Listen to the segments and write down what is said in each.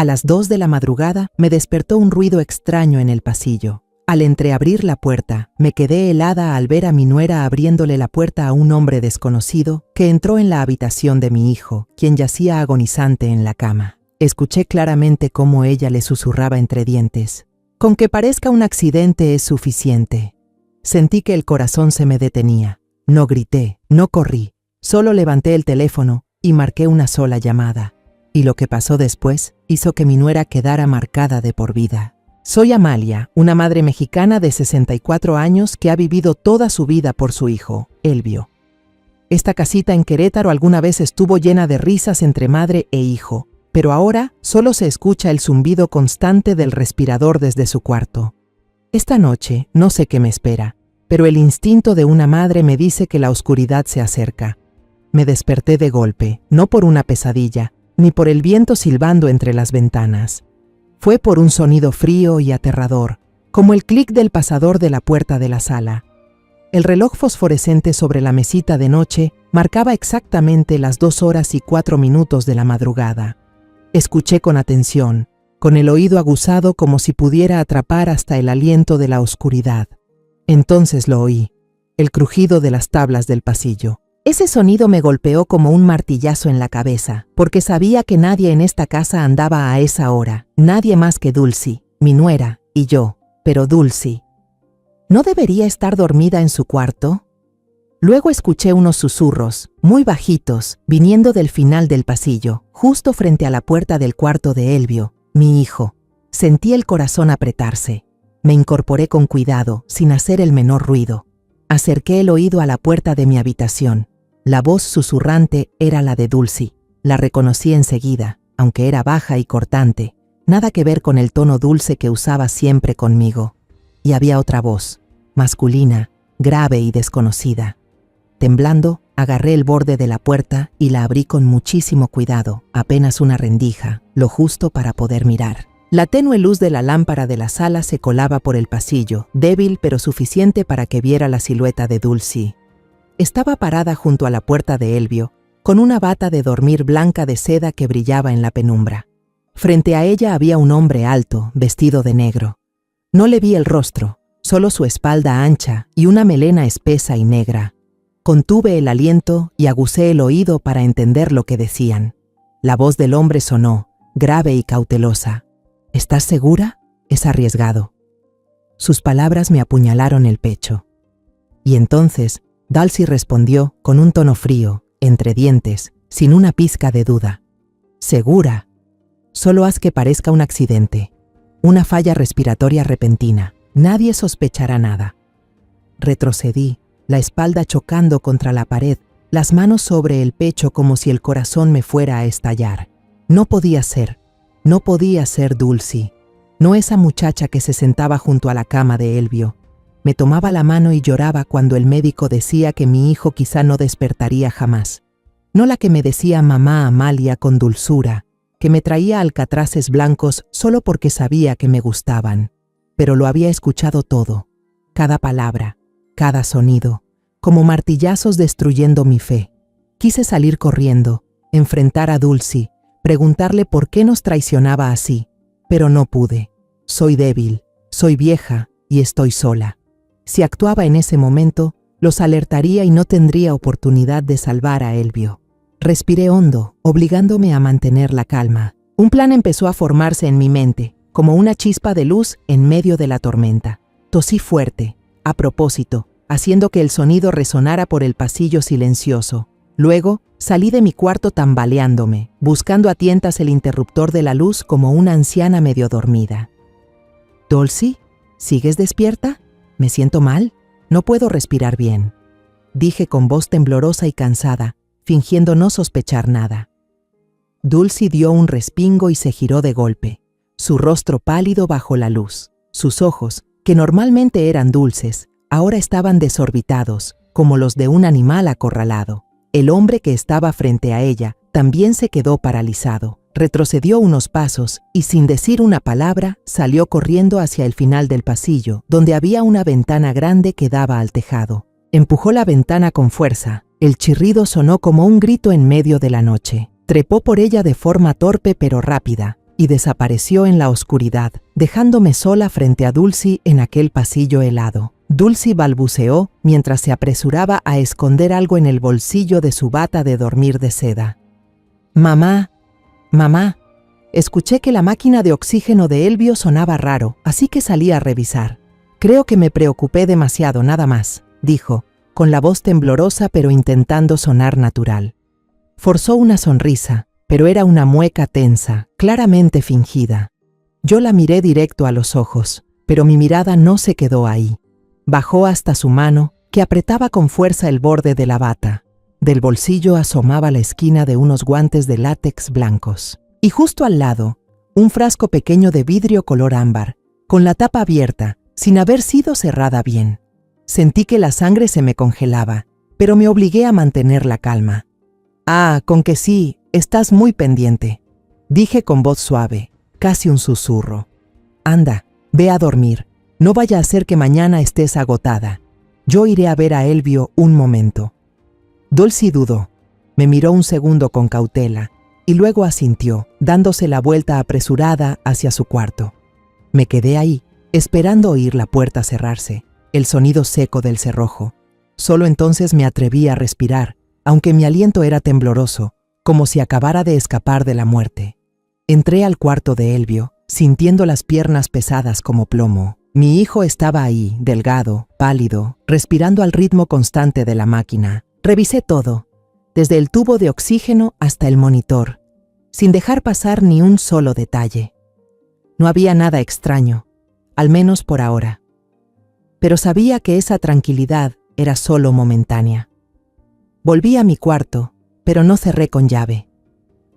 A las 2 de la madrugada me despertó un ruido extraño en el pasillo. Al entreabrir la puerta, me quedé helada al ver a mi nuera abriéndole la puerta a un hombre desconocido que entró en la habitación de mi hijo, quien yacía agonizante en la cama. Escuché claramente cómo ella le susurraba entre dientes: «Con que parezca un accidente es suficiente». Sentí que el corazón se me detenía. No grité, no corrí, solo levanté el teléfono y marqué una sola llamada. Y lo que pasó después hizo que mi nuera quedara marcada de por vida. Soy Amalia, una madre mexicana de 64 años que ha vivido toda su vida por su hijo, Elvio. Esta casita en Querétaro alguna vez estuvo llena de risas entre madre e hijo, pero ahora solo se escucha el zumbido constante del respirador desde su cuarto. Esta noche no sé qué me espera, pero el instinto de una madre me dice que la oscuridad se acerca. Me desperté de golpe, no por una pesadilla, ni por el viento silbando entre las ventanas. Fue por un sonido frío y aterrador, como el clic del pasador de la puerta de la sala. El reloj fosforescente sobre la mesita de noche marcaba exactamente las 2:04 de la madrugada. Escuché con atención, con el oído aguzado como si pudiera atrapar hasta el aliento de la oscuridad. Entonces lo oí, el crujido de las tablas del pasillo. Ese sonido me golpeó como un martillazo en la cabeza, porque sabía que nadie en esta casa andaba a esa hora, nadie más que Dulcy, mi nuera, y yo. Pero Dulcy, ¿no debería estar dormida en su cuarto? Luego escuché unos susurros, muy bajitos, viniendo del final del pasillo, justo frente a la puerta del cuarto de Elvio, mi hijo. Sentí el corazón apretarse. Me incorporé con cuidado, sin hacer el menor ruido. Acerqué el oído a la puerta de mi habitación. La voz susurrante era la de Dulcy. La reconocí enseguida, aunque era baja y cortante, nada que ver con el tono dulce que usaba siempre conmigo. Y había otra voz, masculina, grave y desconocida. Temblando, agarré el borde de la puerta y la abrí con muchísimo cuidado, apenas una rendija, lo justo para poder mirar. La tenue luz de la lámpara de la sala se colaba por el pasillo, débil pero suficiente para que viera la silueta de Dulcy. Estaba parada junto a la puerta de Elvio, con una bata de dormir blanca de seda que brillaba en la penumbra. Frente a ella había un hombre alto, vestido de negro. No le vi el rostro, solo su espalda ancha y una melena espesa y negra. Contuve el aliento y aguzé el oído para entender lo que decían. La voz del hombre sonó, grave y cautelosa. ¿Estás segura? Es arriesgado. Sus palabras me apuñalaron el pecho. Y entonces Dulcy respondió con un tono frío, entre dientes, sin una pizca de duda. «Segura. Solo haz que parezca un accidente. Una falla respiratoria repentina. Nadie sospechará nada». Retrocedí, la espalda chocando contra la pared, las manos sobre el pecho como si el corazón me fuera a estallar. No podía ser Dulcy. No esa muchacha que se sentaba junto a la cama de Elvio. Me tomaba la mano y lloraba cuando el médico decía que mi hijo quizá no despertaría jamás. No la que me decía mamá Amalia con dulzura, que me traía alcatraces blancos solo porque sabía que me gustaban. Pero lo había escuchado todo, cada palabra, cada sonido, como martillazos destruyendo mi fe. Quise salir corriendo, enfrentar a Dulcy, preguntarle por qué nos traicionaba así, pero no pude. Soy débil, soy vieja y estoy sola. Si actuaba en ese momento, los alertaría y no tendría oportunidad de salvar a Elvio. Respiré hondo, obligándome a mantener la calma. Un plan empezó a formarse en mi mente, como una chispa de luz en medio de la tormenta. Tosí fuerte, a propósito, haciendo que el sonido resonara por el pasillo silencioso. Luego, salí de mi cuarto tambaleándome, buscando a tientas el interruptor de la luz como una anciana medio dormida. «Dulcy, ¿sigues despierta? ¿Me siento mal? No puedo respirar bien», dije con voz temblorosa y cansada, fingiendo no sospechar nada. Dulcy dio un respingo y se giró de golpe, su rostro pálido bajo la luz. Sus ojos, que normalmente eran dulces, ahora estaban desorbitados, como los de un animal acorralado. El hombre que estaba frente a ella también se quedó paralizado. Retrocedió unos pasos y, sin decir una palabra, salió corriendo hacia el final del pasillo, donde había una ventana grande que daba al tejado. Empujó la ventana con fuerza. El chirrido sonó como un grito en medio de la noche. Trepó por ella de forma torpe pero rápida, y desapareció en la oscuridad, dejándome sola frente a Dulcie en aquel pasillo helado. Dulcie balbuceó mientras se apresuraba a esconder algo en el bolsillo de su bata de dormir de seda. «Mamá, mamá». Escuché que la máquina de oxígeno de Elvio sonaba raro, así que salí a revisar. «Creo que me preocupé demasiado, nada más», dijo, con la voz temblorosa pero intentando sonar natural. Forzó una sonrisa, pero era una mueca tensa, claramente fingida. Yo la miré directo a los ojos, pero mi mirada no se quedó ahí. Bajó hasta su mano, que apretaba con fuerza el borde de la bata. Del bolsillo asomaba la esquina de unos guantes de látex blancos. Y justo al lado, un frasco pequeño de vidrio color ámbar, con la tapa abierta, sin haber sido cerrada bien. Sentí que la sangre se me congelaba, pero me obligué a mantener la calma. «Ah, con que sí, estás muy pendiente», dije con voz suave, casi un susurro. «Anda, ve a dormir. No vaya a ser que mañana estés agotada. Yo iré a ver a Elvio un momento». Dulcie dudó. Me miró un segundo con cautela y luego asintió, dándose la vuelta apresurada hacia su cuarto. Me quedé ahí, esperando oír la puerta cerrarse, el sonido seco del cerrojo. Solo entonces me atreví a respirar, aunque mi aliento era tembloroso, como si acabara de escapar de la muerte. Entré al cuarto de Elvio, sintiendo las piernas pesadas como plomo. Mi hijo estaba ahí, delgado, pálido, respirando al ritmo constante de la máquina. Revisé todo, desde el tubo de oxígeno hasta el monitor, sin dejar pasar ni un solo detalle. No había nada extraño, al menos por ahora. Pero sabía que esa tranquilidad era solo momentánea. Volví a mi cuarto, pero no cerré con llave.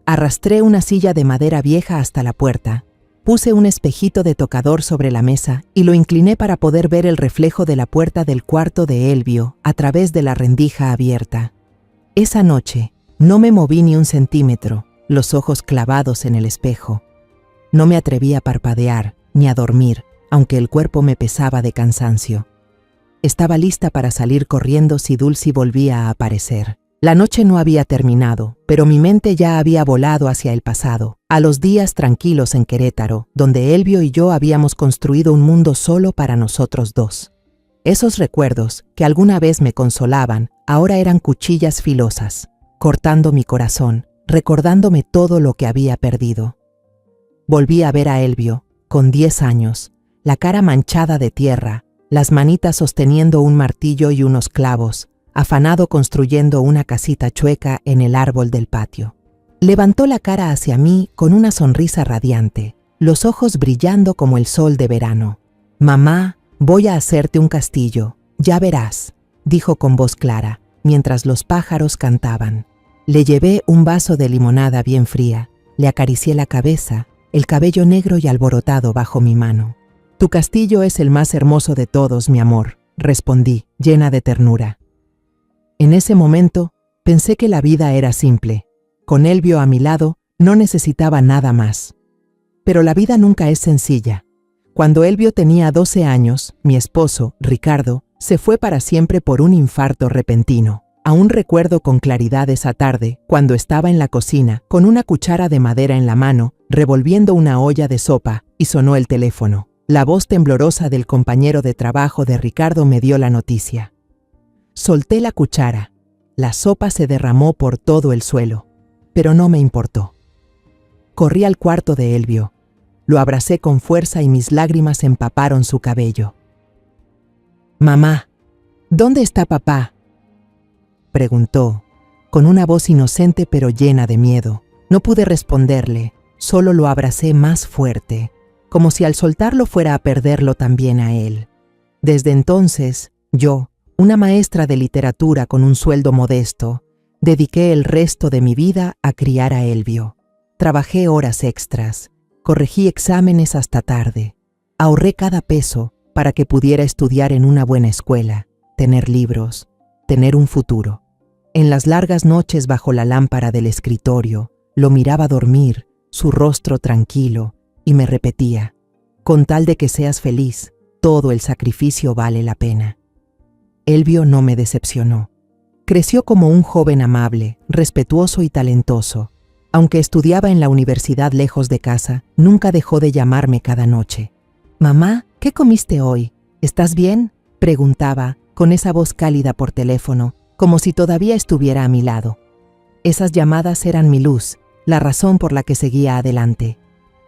Arrastré una silla de madera vieja hasta la puerta, puse un espejito de tocador sobre la mesa y lo incliné para poder ver el reflejo de la puerta del cuarto de Elvio a través de la rendija abierta. Esa noche no me moví ni un centímetro, los ojos clavados en el espejo. No me atreví a parpadear ni a dormir, aunque el cuerpo me pesaba de cansancio. Estaba lista para salir corriendo si Dulcie volvía a aparecer. La noche no había terminado, pero mi mente ya había volado hacia el pasado, a los días tranquilos en Querétaro, donde Elvio y yo habíamos construido un mundo solo para nosotros dos. Esos recuerdos, que alguna vez me consolaban, ahora eran cuchillas filosas, cortando mi corazón, recordándome todo lo que había perdido. Volví a ver a Elvio, con 10 años, la cara manchada de tierra, las manitas sosteniendo un martillo y unos clavos, afanado construyendo una casita chueca en el árbol del patio. Levantó la cara hacia mí con una sonrisa radiante, los ojos brillando como el sol de verano. «Mamá, voy a hacerte un castillo, ya verás», dijo con voz clara, mientras los pájaros cantaban. Le llevé un vaso de limonada bien fría, le acaricié la cabeza, el cabello negro y alborotado bajo mi mano. «Tu castillo es el más hermoso de todos, mi amor», respondí, llena de ternura. En ese momento, pensé que la vida era simple. Con Elvio a mi lado, no necesitaba nada más. Pero la vida nunca es sencilla. Cuando Elvio tenía 12 años, mi esposo, Ricardo, se fue para siempre por un infarto repentino. Aún recuerdo con claridad esa tarde, cuando estaba en la cocina, con una cuchara de madera en la mano, revolviendo una olla de sopa, y sonó el teléfono. La voz temblorosa del compañero de trabajo de Ricardo me dio la noticia. Solté la cuchara. La sopa se derramó por todo el suelo, pero no me importó. Corrí al cuarto de Elvio. Lo abracé con fuerza y mis lágrimas empaparon su cabello. «Mamá, ¿dónde está papá?», preguntó, con una voz inocente pero llena de miedo. No pude responderle, solo lo abracé más fuerte, como si al soltarlo fuera a perderlo también a él. Desde entonces, yo, una maestra de literatura con un sueldo modesto, dediqué el resto de mi vida a criar a Elvio. Trabajé horas extras, corregí exámenes hasta tarde, ahorré cada peso para que pudiera estudiar en una buena escuela, tener libros, tener un futuro. En las largas noches bajo la lámpara del escritorio, lo miraba dormir, su rostro tranquilo, y me repetía, «Con tal de que seas feliz, todo el sacrificio vale la pena». Elvio no me decepcionó. Creció como un joven amable, respetuoso y talentoso, Aunque estudiaba en la universidad lejos de casa, nunca dejó de llamarme cada noche. «Mamá, ¿qué comiste hoy? ¿Estás bien?», preguntaba, con esa voz cálida por teléfono, como si todavía estuviera a mi lado. Esas llamadas eran mi luz, la razón por la que seguía adelante.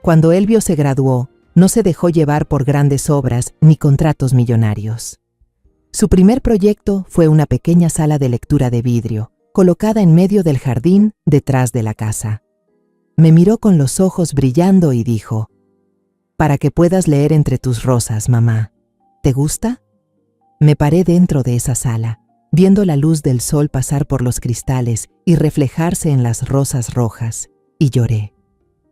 Cuando Elvio se graduó, no se dejó llevar por grandes obras ni contratos millonarios. Su primer proyecto fue una pequeña sala de lectura de vidrio, colocada en medio del jardín detrás de la casa. Me miró con los ojos brillando y dijo: «Para que puedas leer entre tus rosas, mamá. ¿Te gusta?». Me paré dentro de esa sala, viendo la luz del sol pasar por los cristales y reflejarse en las rosas rojas, y lloré.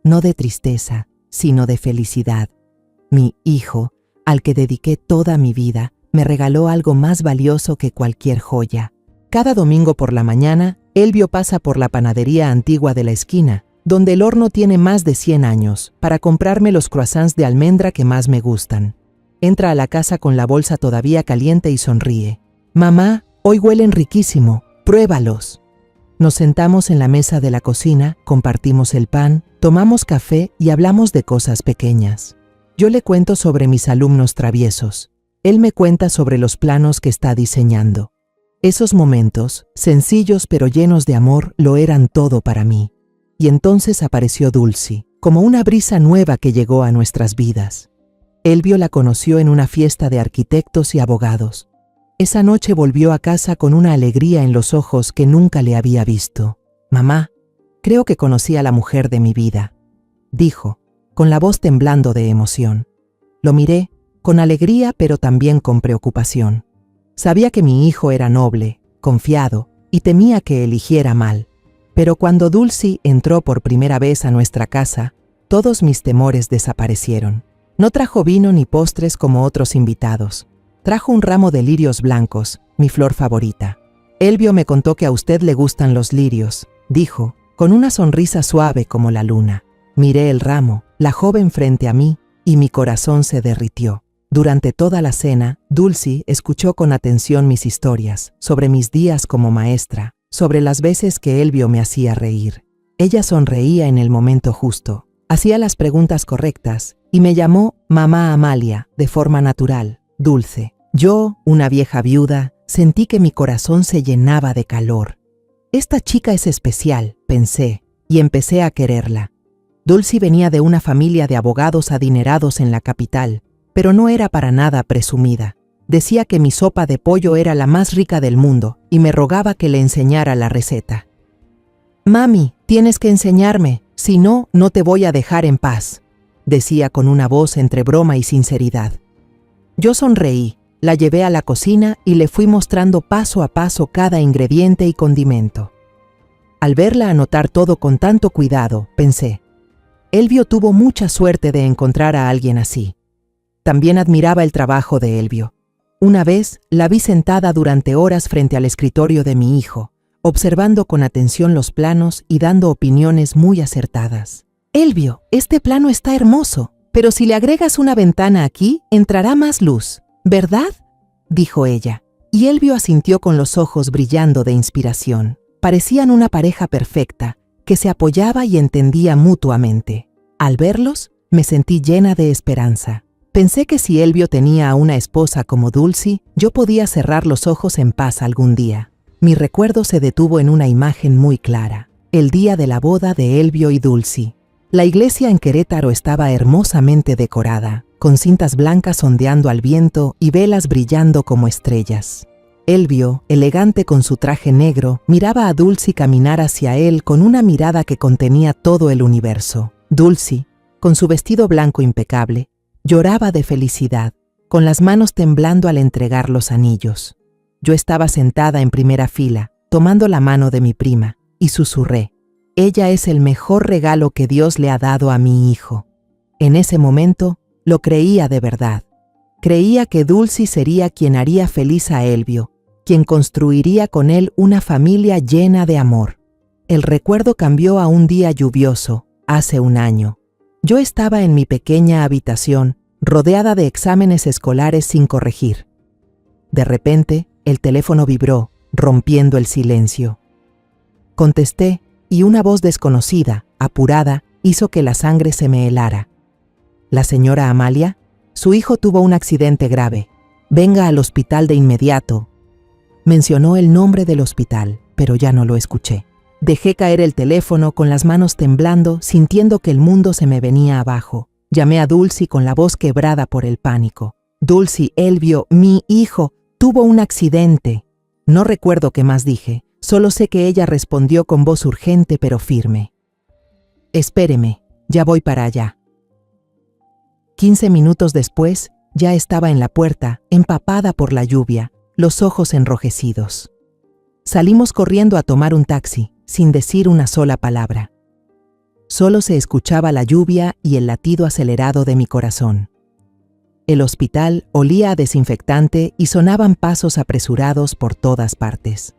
No de tristeza, sino de felicidad. Mi hijo, al que dediqué toda mi vida, me regaló algo más valioso que cualquier joya. Cada domingo por la mañana, Elvio pasa por la panadería antigua de la esquina, donde el horno tiene más de 100 años, para comprarme los croissants de almendra que más me gustan. Entra a la casa con la bolsa todavía caliente y sonríe. «Mamá, hoy huelen riquísimo, pruébalos». Nos sentamos en la mesa de la cocina, compartimos el pan, tomamos café y hablamos de cosas pequeñas. Yo le cuento sobre mis alumnos traviesos. Él me cuenta sobre los planos que está diseñando. Esos momentos, sencillos pero llenos de amor, lo eran todo para mí. Y entonces apareció Dulcy, como una brisa nueva que llegó a nuestras vidas. Elvio la conoció en una fiesta de arquitectos y abogados. Esa noche volvió a casa con una alegría en los ojos que nunca le había visto. «Mamá, creo que conocí a la mujer de mi vida», dijo, con la voz temblando de emoción. Lo miré, con alegría pero también con preocupación. Sabía que mi hijo era noble, confiado, y temía que eligiera mal. Pero cuando Dulcy entró por primera vez a nuestra casa, todos mis temores desaparecieron. No trajo vino ni postres como otros invitados. Trajo un ramo de lirios blancos, mi flor favorita. «Elvio me contó que a usted le gustan los lirios», dijo, con una sonrisa suave como la luna. Miré el ramo, la joven frente a mí, y mi corazón se derritió. Durante toda la cena, Dulcy escuchó con atención mis historias, sobre mis días como maestra, sobre las veces que Elvio me hacía reír. Ella sonreía en el momento justo, hacía las preguntas correctas y me llamó Mamá Amalia de forma natural, dulce. Yo, una vieja viuda, sentí que mi corazón se llenaba de calor. Esta chica es especial, pensé, y empecé a quererla. Dulcy venía de una familia de abogados adinerados en la capital, pero no era para nada presumida. Decía que mi sopa de pollo era la más rica del mundo y me rogaba que le enseñara la receta. «Mami, tienes que enseñarme, si no, no te voy a dejar en paz», decía con una voz entre broma y sinceridad. Yo sonreí, la llevé a la cocina y le fui mostrando paso a paso cada ingrediente y condimento. Al verla anotar todo con tanto cuidado, pensé, Elvio tuvo mucha suerte de encontrar a alguien así. También admiraba el trabajo de Elvio. Una vez la vi sentada durante horas frente al escritorio de mi hijo, observando con atención los planos y dando opiniones muy acertadas. «Elvio, este plano está hermoso, pero si le agregas una ventana aquí, entrará más luz, ¿verdad?», dijo ella. Y Elvio asintió con los ojos brillando de inspiración. Parecían una pareja perfecta, que se apoyaba y entendía mutuamente. Al verlos, me sentí llena de esperanza. Pensé que si Elvio tenía a una esposa como Dulcy, yo podía cerrar los ojos en paz algún día. Mi recuerdo se detuvo en una imagen muy clara, el día de la boda de Elvio y Dulcy. La iglesia en Querétaro estaba hermosamente decorada, con cintas blancas ondeando al viento y velas brillando como estrellas. Elvio, elegante con su traje negro, miraba a Dulcy caminar hacia él con una mirada que contenía todo el universo. Dulcy, con su vestido blanco impecable, lloraba de felicidad, con las manos temblando al entregar los anillos. Yo estaba sentada en primera fila, tomando la mano de mi prima, y susurré, «Ella es el mejor regalo que Dios le ha dado a mi hijo». En ese momento, lo creía de verdad. Creía que Dulcy sería quien haría feliz a Elvio, quien construiría con él una familia llena de amor. El recuerdo cambió a un día lluvioso, hace un año. Yo estaba en mi pequeña habitación, rodeada de exámenes escolares sin corregir. De repente, el teléfono vibró, rompiendo el silencio. Contesté, y una voz desconocida, apurada, hizo que la sangre se me helara. ¿La señora Amalia? Su hijo tuvo un accidente grave. Venga al hospital de inmediato. Mencionó el nombre del hospital, pero ya no lo escuché. Dejé caer el teléfono con las manos temblando, sintiendo que el mundo se me venía abajo. Llamé a Dulcie con la voz quebrada por el pánico. Dulcie, Elvio, mi hijo, tuvo un accidente. No recuerdo qué más dije, solo sé que ella respondió con voz urgente pero firme. Espéreme, ya voy para allá. 15 minutos después, ya estaba en la puerta, empapada por la lluvia, los ojos enrojecidos. Salimos corriendo a tomar un taxi, sin decir una sola palabra. Solo se escuchaba la lluvia y el latido acelerado de mi corazón. El hospital olía a desinfectante y sonaban pasos apresurados por todas partes.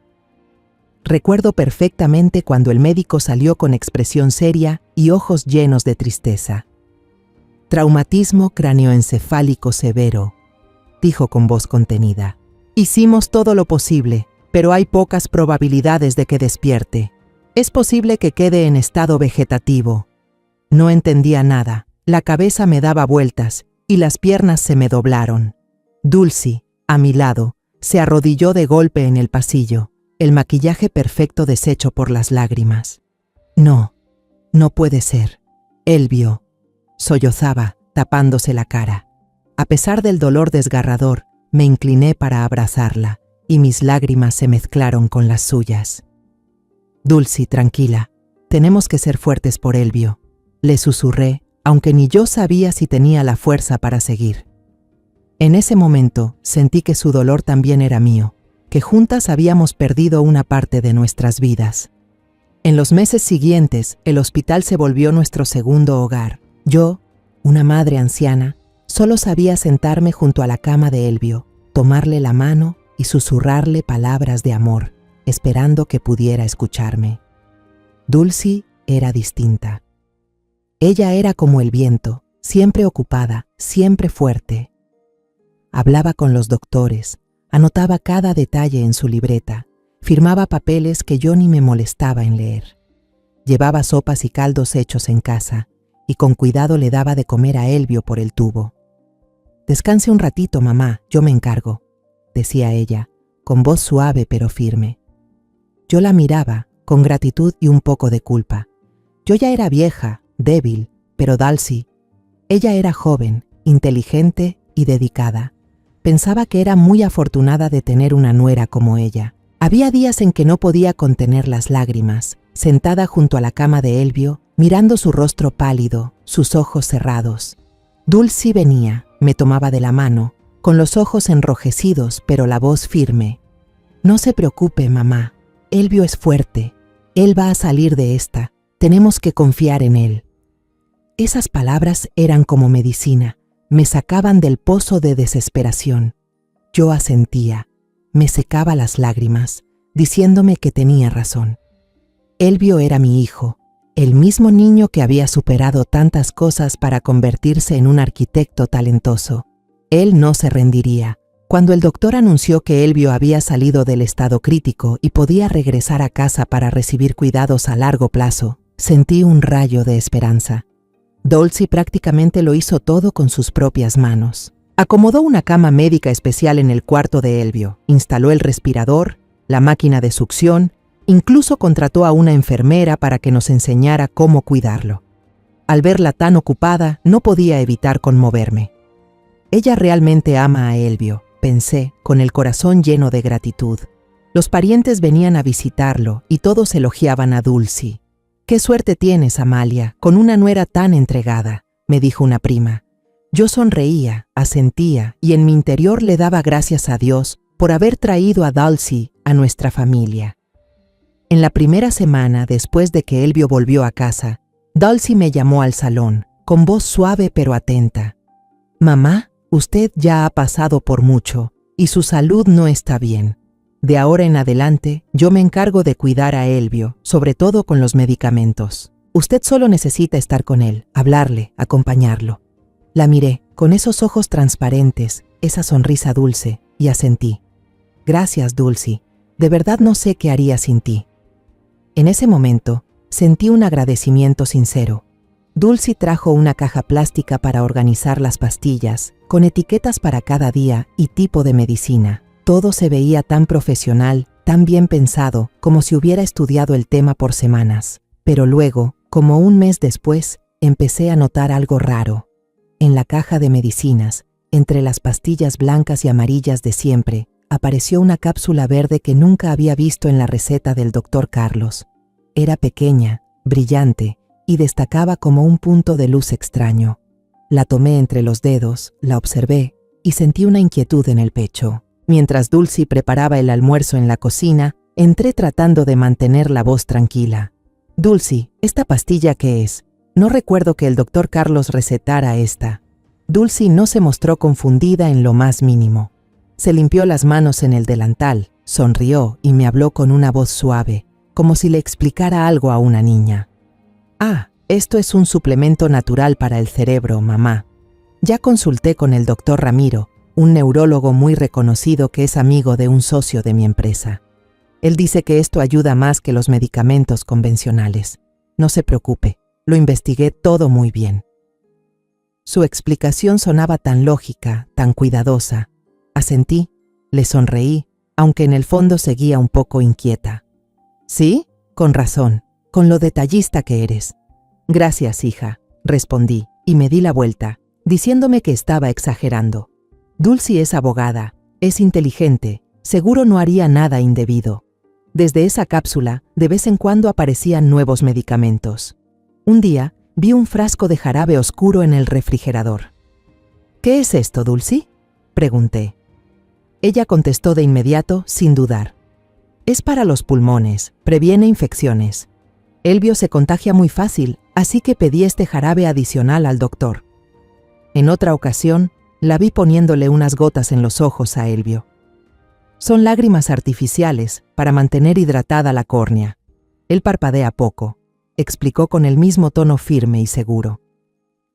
Recuerdo perfectamente cuando el médico salió con expresión seria y ojos llenos de tristeza. Traumatismo cráneoencefálico severo, dijo con voz contenida. Hicimos todo lo posible, pero hay pocas probabilidades de que despierte. Es posible que quede en estado vegetativo. No entendía nada, la cabeza me daba vueltas y las piernas se me doblaron. Dulcie, a mi lado, se arrodilló de golpe en el pasillo, el maquillaje perfecto deshecho por las lágrimas. No, no puede ser. Elvio, sollozaba, tapándose la cara. A pesar del dolor desgarrador, me incliné para abrazarla, y mis lágrimas se mezclaron con las suyas. Dulcie, tranquila, tenemos que ser fuertes por Elvio, le susurré, aunque ni yo sabía si tenía la fuerza para seguir. En ese momento sentí que su dolor también era mío, que juntas habíamos perdido una parte de nuestras vidas. En los meses siguientes, el hospital se volvió nuestro segundo hogar. Yo, una madre anciana, solo sabía sentarme junto a la cama de Elvio, tomarle la mano y susurrarle palabras de amor, esperando que pudiera escucharme. Dulcie era distinta. Ella era como el viento, siempre ocupada, siempre fuerte. Hablaba con los doctores, anotaba cada detalle en su libreta, firmaba papeles que yo ni me molestaba en leer. Llevaba sopas y caldos hechos en casa, y con cuidado le daba de comer a Elvio por el tubo. «Descanse un ratito, mamá, yo me encargo», decía ella, con voz suave pero firme. Yo la miraba, con gratitud y un poco de culpa. Yo ya era vieja, débil, pero Dulcie, ella era joven, inteligente y dedicada. Pensaba que era muy afortunada de tener una nuera como ella. Había días en que no podía contener las lágrimas, sentada junto a la cama de Elvio, mirando su rostro pálido, sus ojos cerrados. Dulcie venía, me tomaba de la mano, con los ojos enrojecidos pero la voz firme. «No se preocupe, mamá, Elvio es fuerte, él va a salir de esta, tenemos que confiar en él». Esas palabras eran como medicina, me sacaban del pozo de desesperación. Yo asentía, me secaba las lágrimas, diciéndome que tenía razón. Elvio era mi hijo, el mismo niño que había superado tantas cosas para convertirse en un arquitecto talentoso. Él no se rendiría. Cuando el doctor anunció que Elvio había salido del estado crítico y podía regresar a casa para recibir cuidados a largo plazo, sentí un rayo de esperanza. Dulcie prácticamente lo hizo todo con sus propias manos. Acomodó una cama médica especial en el cuarto de Elvio, instaló el respirador, la máquina de succión, incluso contrató a una enfermera para que nos enseñara cómo cuidarlo. Al verla tan ocupada, no podía evitar conmoverme. Ella realmente ama a Elvio, pensé, con el corazón lleno de gratitud. Los parientes venían a visitarlo y todos elogiaban a Dulcie. «Qué suerte tienes, Amalia, con una nuera tan entregada», me dijo una prima. Yo sonreía, asentía y en mi interior le daba gracias a Dios por haber traído a Dulcie a nuestra familia. En la primera semana después de que Elvio volvió a casa, Dulcie me llamó al salón, con voz suave pero atenta. «Mamá, usted ya ha pasado por mucho y su salud no está bien. De ahora en adelante, yo me encargo de cuidar a Elvio, sobre todo con los medicamentos. Usted solo necesita estar con él, hablarle, acompañarlo». La miré, con esos ojos transparentes, esa sonrisa dulce, y asentí. «Gracias, Dulcie. De verdad no sé qué haría sin ti». En ese momento, sentí un agradecimiento sincero. Dulcy trajo una caja plástica para organizar las pastillas, con etiquetas para cada día y tipo de medicina. Todo se veía tan profesional, tan bien pensado, como si hubiera estudiado el tema por semanas. Pero luego, como un mes después, empecé a notar algo raro. En la caja de medicinas, entre las pastillas blancas y amarillas de siempre, apareció una cápsula verde que nunca había visto en la receta del Dr. Carlos. Era pequeña, brillante, y destacaba como un punto de luz extraño. La tomé entre los dedos, la observé y sentí una inquietud en el pecho. Mientras Dulcy preparaba el almuerzo en la cocina, entré tratando de mantener la voz tranquila. «Dulcy, ¿esta pastilla qué es? No recuerdo que el Dr. Carlos recetara esta». Dulcy no se mostró confundida en lo más mínimo. Se limpió las manos en el delantal, sonrió y me habló con una voz suave, como si le explicara algo a una niña. «Ah, esto es un suplemento natural para el cerebro, mamá. Ya consulté con el Dr. Ramiro, un neurólogo muy reconocido que es amigo de un socio de mi empresa. Él dice que esto ayuda más que los medicamentos convencionales. No se preocupe, lo investigué todo muy bien». Su explicación sonaba tan lógica, tan cuidadosa. Asentí, le sonreí, aunque en el fondo seguía un poco inquieta. «¿Sí? Con razón, con lo detallista que eres». «Gracias, hija», respondí, y me di la vuelta, diciéndome que estaba exagerando. Dulcy es abogada, es inteligente, seguro no haría nada indebido. Desde esa cápsula, de vez en cuando aparecían nuevos medicamentos. Un día, vi un frasco de jarabe oscuro en el refrigerador. «¿Qué es esto, Dulcy?», pregunté. Ella contestó de inmediato, sin dudar. «Es para los pulmones, previene infecciones. Elvio se contagia muy fácil, así que pedí este jarabe adicional al doctor». En otra ocasión, la vi poniéndole unas gotas en los ojos a Elvio. «Son lágrimas artificiales para mantener hidratada la córnea. Él parpadea poco», explicó con el mismo tono firme y seguro.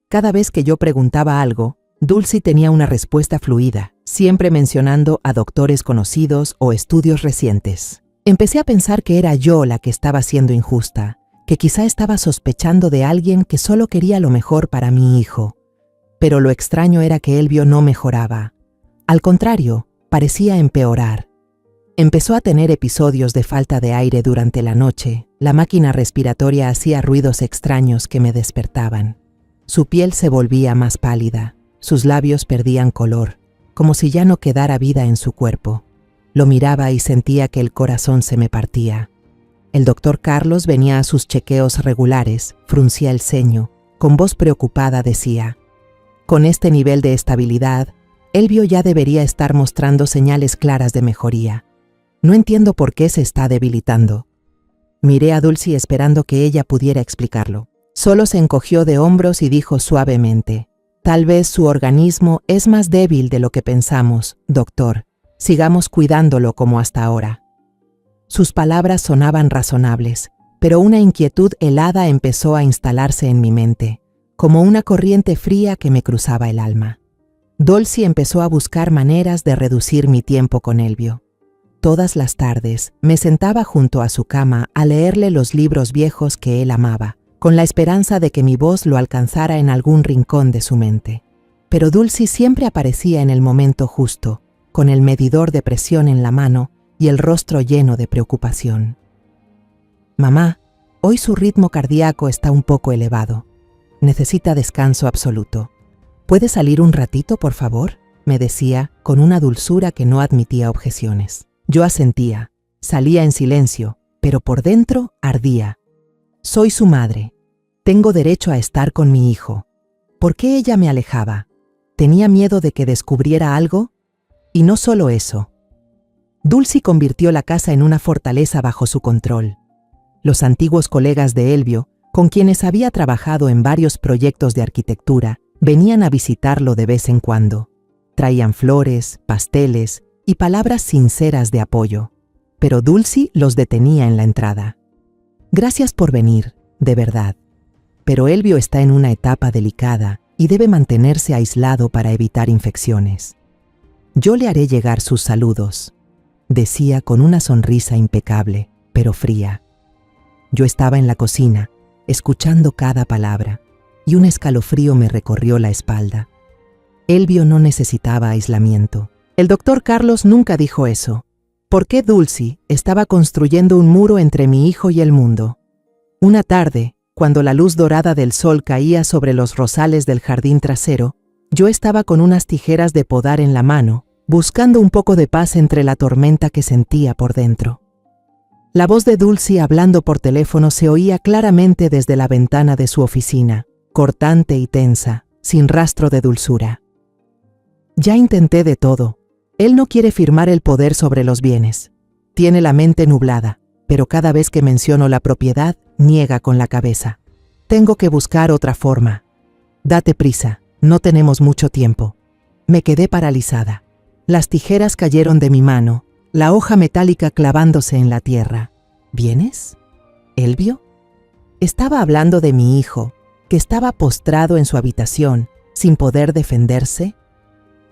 Cada vez que yo preguntaba algo, Dulcy tenía una respuesta fluida, siempre mencionando a doctores conocidos o estudios recientes. Empecé a pensar que era yo la que estaba siendo injusta, que quizá estaba sospechando de alguien que solo quería lo mejor para mi hijo. Pero lo extraño era que Elvio no mejoraba. Al contrario, parecía empeorar. Empezó a tener episodios de falta de aire durante la noche. La máquina respiratoria hacía ruidos extraños que me despertaban. Su piel se volvía más pálida. Sus labios perdían color, como si ya no quedara vida en su cuerpo. Lo miraba y sentía que el corazón se me partía. El Dr. Carlos venía a sus chequeos regulares, fruncía el ceño, con voz preocupada decía: «Con este nivel de estabilidad, Elvio ya debería estar mostrando señales claras de mejoría. No entiendo por qué se está debilitando». Miré a Dulcy esperando que ella pudiera explicarlo. Solo se encogió de hombros y dijo suavemente: «Tal vez su organismo es más débil de lo que pensamos, doctor. Sigamos cuidándolo como hasta ahora». Sus palabras sonaban razonables, pero una inquietud helada empezó a instalarse en mi mente, como una corriente fría que me cruzaba el alma. Dulcy empezó a buscar maneras de reducir mi tiempo con Elvio. Todas las tardes me sentaba junto a su cama a leerle los libros viejos que él amaba, con la esperanza de que mi voz lo alcanzara en algún rincón de su mente. Pero Dulcy siempre aparecía en el momento justo, con el medidor de presión en la mano y el rostro lleno de preocupación. «Mamá, hoy su ritmo cardíaco está un poco elevado. Necesita descanso absoluto. ¿Puede salir un ratito, por favor?», me decía, con una dulzura que no admitía objeciones. Yo asentía, salía en silencio, pero por dentro ardía. Soy su madre. Tengo derecho a estar con mi hijo. ¿Por qué ella me alejaba? ¿Tenía miedo de que descubriera algo? Y no solo eso. Dulcy convirtió la casa en una fortaleza bajo su control. Los antiguos colegas de Elvio, con quienes había trabajado en varios proyectos de arquitectura, venían a visitarlo de vez en cuando. Traían flores, pasteles y palabras sinceras de apoyo, pero Dulcy los detenía en la entrada. «Gracias por venir, de verdad. Pero Elvio está en una etapa delicada y debe mantenerse aislado para evitar infecciones. Yo le haré llegar sus saludos», decía con una sonrisa impecable, pero fría. Yo estaba en la cocina, escuchando cada palabra, y un escalofrío me recorrió la espalda. Elvio no necesitaba aislamiento. El doctor Carlos nunca dijo eso. ¿Por qué Dulcy estaba construyendo un muro entre mi hijo y el mundo? Una tarde, cuando la luz dorada del sol caía sobre los rosales del jardín trasero, yo estaba con unas tijeras de podar en la mano, buscando un poco de paz entre la tormenta que sentía por dentro. La voz de Dulcy hablando por teléfono se oía claramente desde la ventana de su oficina, cortante y tensa, sin rastro de dulzura. Ya intenté de todo. Él no quiere firmar el poder sobre los bienes. Tiene la mente nublada, pero cada vez que menciono la propiedad, niega con la cabeza. Tengo que buscar otra forma. Date prisa, no tenemos mucho tiempo. Me quedé paralizada. Las tijeras cayeron de mi mano, la hoja metálica clavándose en la tierra. ¿Bienes? ¿Elvio? Estaba hablando de mi hijo, que estaba postrado en su habitación, sin poder defenderse.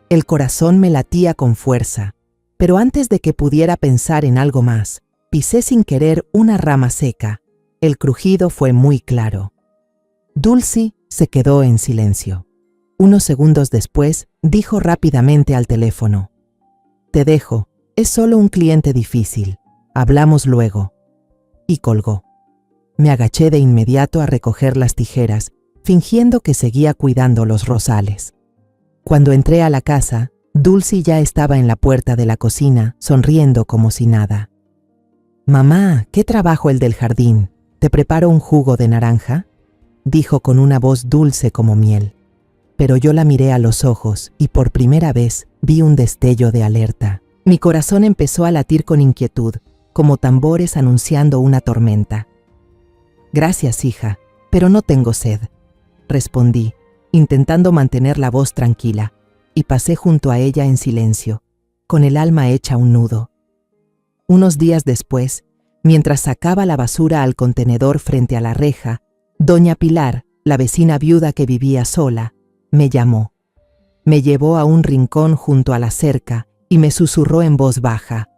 El corazón me latía con fuerza, pero antes de que pudiera pensar en algo más, pisé sin querer una rama seca. El crujido fue muy claro. Dulcy se quedó en silencio. Unos segundos después, dijo rápidamente al teléfono: «Te dejo, es solo un cliente difícil. Hablamos luego». Y colgó. Me agaché de inmediato a recoger las tijeras, fingiendo que seguía cuidando los rosales. Cuando entré a la casa, Dulcy ya estaba en la puerta de la cocina, sonriendo como si nada. «Mamá, qué trabajo el del jardín. ¿Te preparo un jugo de naranja?», dijo con una voz dulce como miel. Pero yo la miré a los ojos y por primera vez vi un destello de alerta. Mi corazón empezó a latir con inquietud, como tambores anunciando una tormenta. «Gracias, hija, pero no tengo sed», respondí, intentando mantener la voz tranquila, y pasé junto a ella en silencio, con el alma hecha un nudo. Unos días después, mientras sacaba la basura al contenedor frente a la reja, doña Pilar, la vecina viuda que vivía sola, me llamó. Me llevó a un rincón junto a la cerca y me susurró en voz baja: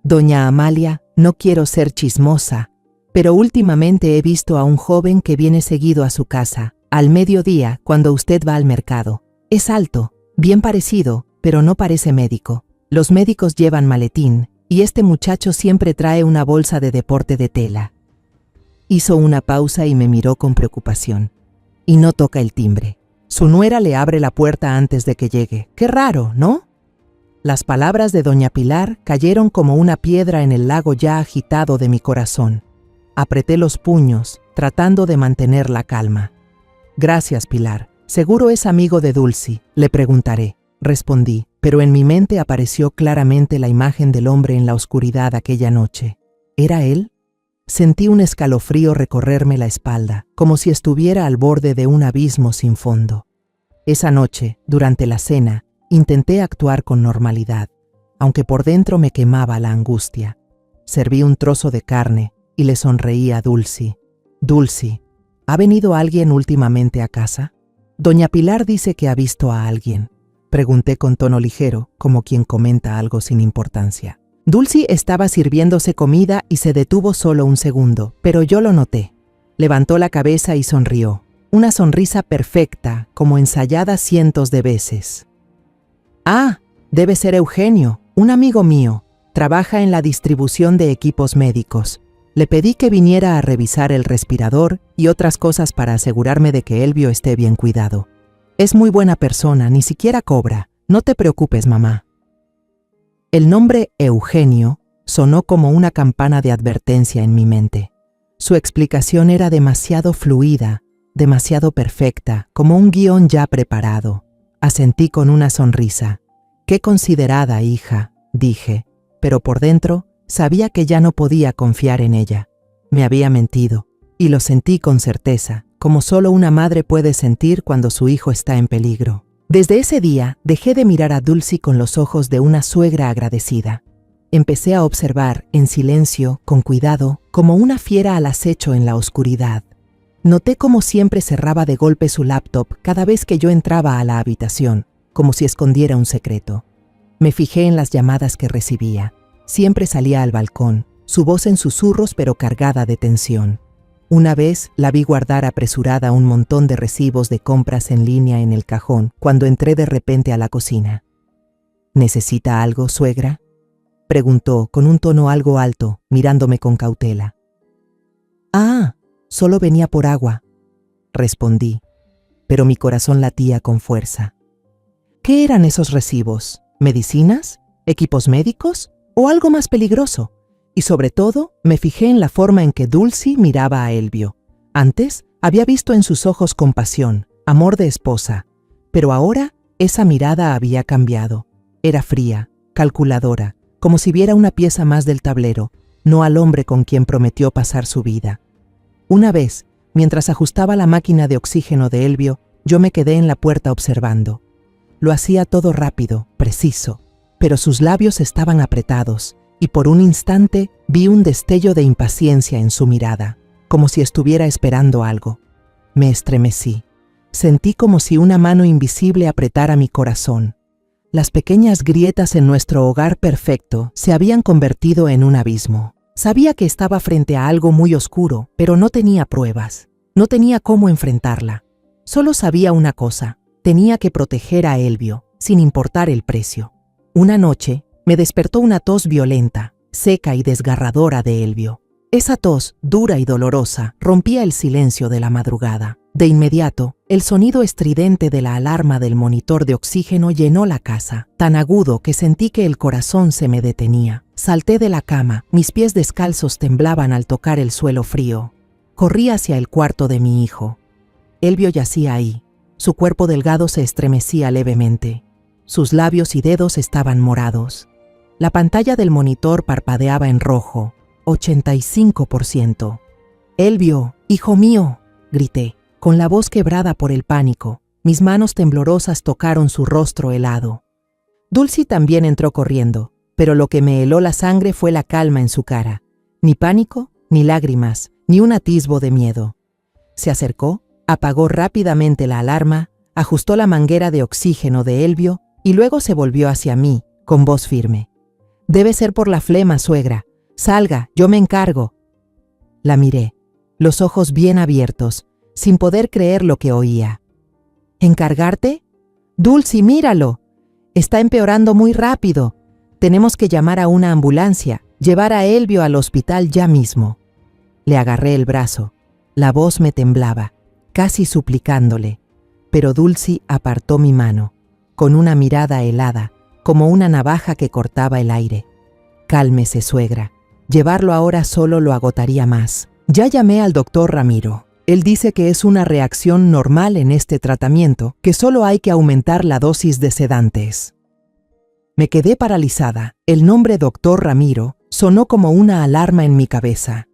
«Doña Amalia, no quiero ser chismosa, pero últimamente he visto a un joven que viene seguido a su casa, al mediodía, cuando usted va al mercado. Es alto, bien parecido, pero no parece médico. Los médicos llevan maletín, y este muchacho siempre trae una bolsa de deporte de tela». Hizo una pausa y me miró con preocupación. «Y no toca el timbre. Su nuera le abre la puerta antes de que llegue. Qué raro, ¿no?». Las palabras de doña Pilar cayeron como una piedra en el lago ya agitado de mi corazón. Apreté los puños, tratando de mantener la calma. «Gracias, Pilar. Seguro es amigo de Dulcy. Le preguntaré», respondí, pero en mi mente apareció claramente la imagen del hombre en la oscuridad aquella noche. ¿Era él? Sentí un escalofrío recorrerme la espalda, como si estuviera al borde de un abismo sin fondo. Esa noche, durante la cena, intenté actuar con normalidad, aunque por dentro me quemaba la angustia. Serví un trozo de carne y le sonreí a Dulcy. «Dulcy, ¿ha venido alguien últimamente a casa?». «Doña Pilar dice que ha visto a alguien», pregunté con tono ligero, como quien comenta algo sin importancia. Dulcy estaba sirviéndose comida y se detuvo solo un segundo, pero yo lo noté. Levantó la cabeza y sonrió, una sonrisa perfecta, como ensayada cientos de veces. «Ah, debe ser Eugenio, un amigo mío. Trabaja en la distribución de equipos médicos. Le pedí que viniera a revisar el respirador y otras cosas para asegurarme de que Elvio esté bien cuidado. Es muy buena persona, ni siquiera cobra. No te preocupes, mamá». El nombre Eugenio sonó como una campana de advertencia en mi mente. Su explicación era demasiado fluida, demasiado perfecta, como un guión ya preparado. Asentí con una sonrisa. «Qué considerada hija», dije, pero por dentro sabía que ya no podía confiar en ella. Me había mentido, y lo sentí con certeza, como solo una madre puede sentir cuando su hijo está en peligro. Desde ese día, dejé de mirar a Dulcy con los ojos de una suegra agradecida. Empecé a observar, en silencio, con cuidado, como una fiera al acecho en la oscuridad. Noté cómo siempre cerraba de golpe su laptop cada vez que yo entraba a la habitación, como si escondiera un secreto. Me fijé en las llamadas que recibía. Siempre salía al balcón, su voz en susurros pero cargada de tensión. Una vez la vi guardar apresurada un montón de recibos de compras en línea en el cajón cuando entré de repente a la cocina. ¿Necesita algo, suegra?, preguntó con un tono algo alto, mirándome con cautela. «Ah, solo venía por agua», respondí, pero mi corazón latía con fuerza. ¿Qué eran esos recibos? ¿Medicinas? ¿Equipos médicos? ¿O algo más peligroso? Y sobre todo, me fijé en la forma en que Dulcy miraba a Elvio. Antes, había visto en sus ojos compasión, amor de esposa, pero ahora esa mirada había cambiado. Era fría, calculadora, como si viera una pieza más del tablero, no al hombre con quien prometió pasar su vida. Una vez, mientras ajustaba la máquina de oxígeno de Elvio, yo me quedé en la puerta observando. Lo hacía todo rápido, preciso, pero sus labios estaban apretados, y por un instante vi un destello de impaciencia en su mirada, como si estuviera esperando algo. Me estremecí. Sentí como si una mano invisible apretara mi corazón. Las pequeñas grietas en nuestro hogar perfecto se habían convertido en un abismo. Sabía que estaba frente a algo muy oscuro, pero no tenía pruebas. No tenía cómo enfrentarla. Solo sabía una cosa: tenía que proteger a Elvio, sin importar el precio. Una noche, me despertó una tos violenta, seca y desgarradora de Elvio. Esa tos, dura y dolorosa, rompía el silencio de la madrugada. De inmediato, el sonido estridente de la alarma del monitor de oxígeno llenó la casa, tan agudo que sentí que el corazón se me detenía. Salté de la cama, mis pies descalzos temblaban al tocar el suelo frío. Corrí hacia el cuarto de mi hijo. Elvio yacía ahí. Su cuerpo delgado se estremecía levemente. Sus labios y dedos estaban morados. La pantalla del monitor parpadeaba en rojo. 85%. «Elvio, hijo mío», grité, con la voz quebrada por el pánico. Mis manos temblorosas tocaron su rostro helado. Dulcy también entró corriendo, pero lo que me heló la sangre fue la calma en su cara. Ni pánico, ni lágrimas, ni un atisbo de miedo. Se acercó, apagó rápidamente la alarma, ajustó la manguera de oxígeno de Elvio y luego se volvió hacia mí, con voz firme. «Debe ser por la flema, suegra. Salga, yo me encargo». La miré, los ojos bien abiertos, sin poder creer lo que oía. «¿Encargarte? Dulcy, míralo. Está empeorando muy rápido. Tenemos que llamar a una ambulancia, llevar a Elvio al hospital ya mismo». Le agarré el brazo. La voz me temblaba, casi suplicándole, pero Dulcy apartó mi mano, con una mirada helada, como una navaja que cortaba el aire. «Cálmese, suegra. Llevarlo ahora solo lo agotaría más. Ya llamé al doctor Ramiro. Él dice que es una reacción normal en este tratamiento, que solo hay que aumentar la dosis de sedantes». Me quedé paralizada. El nombre doctor Ramiro sonó como una alarma en mi cabeza.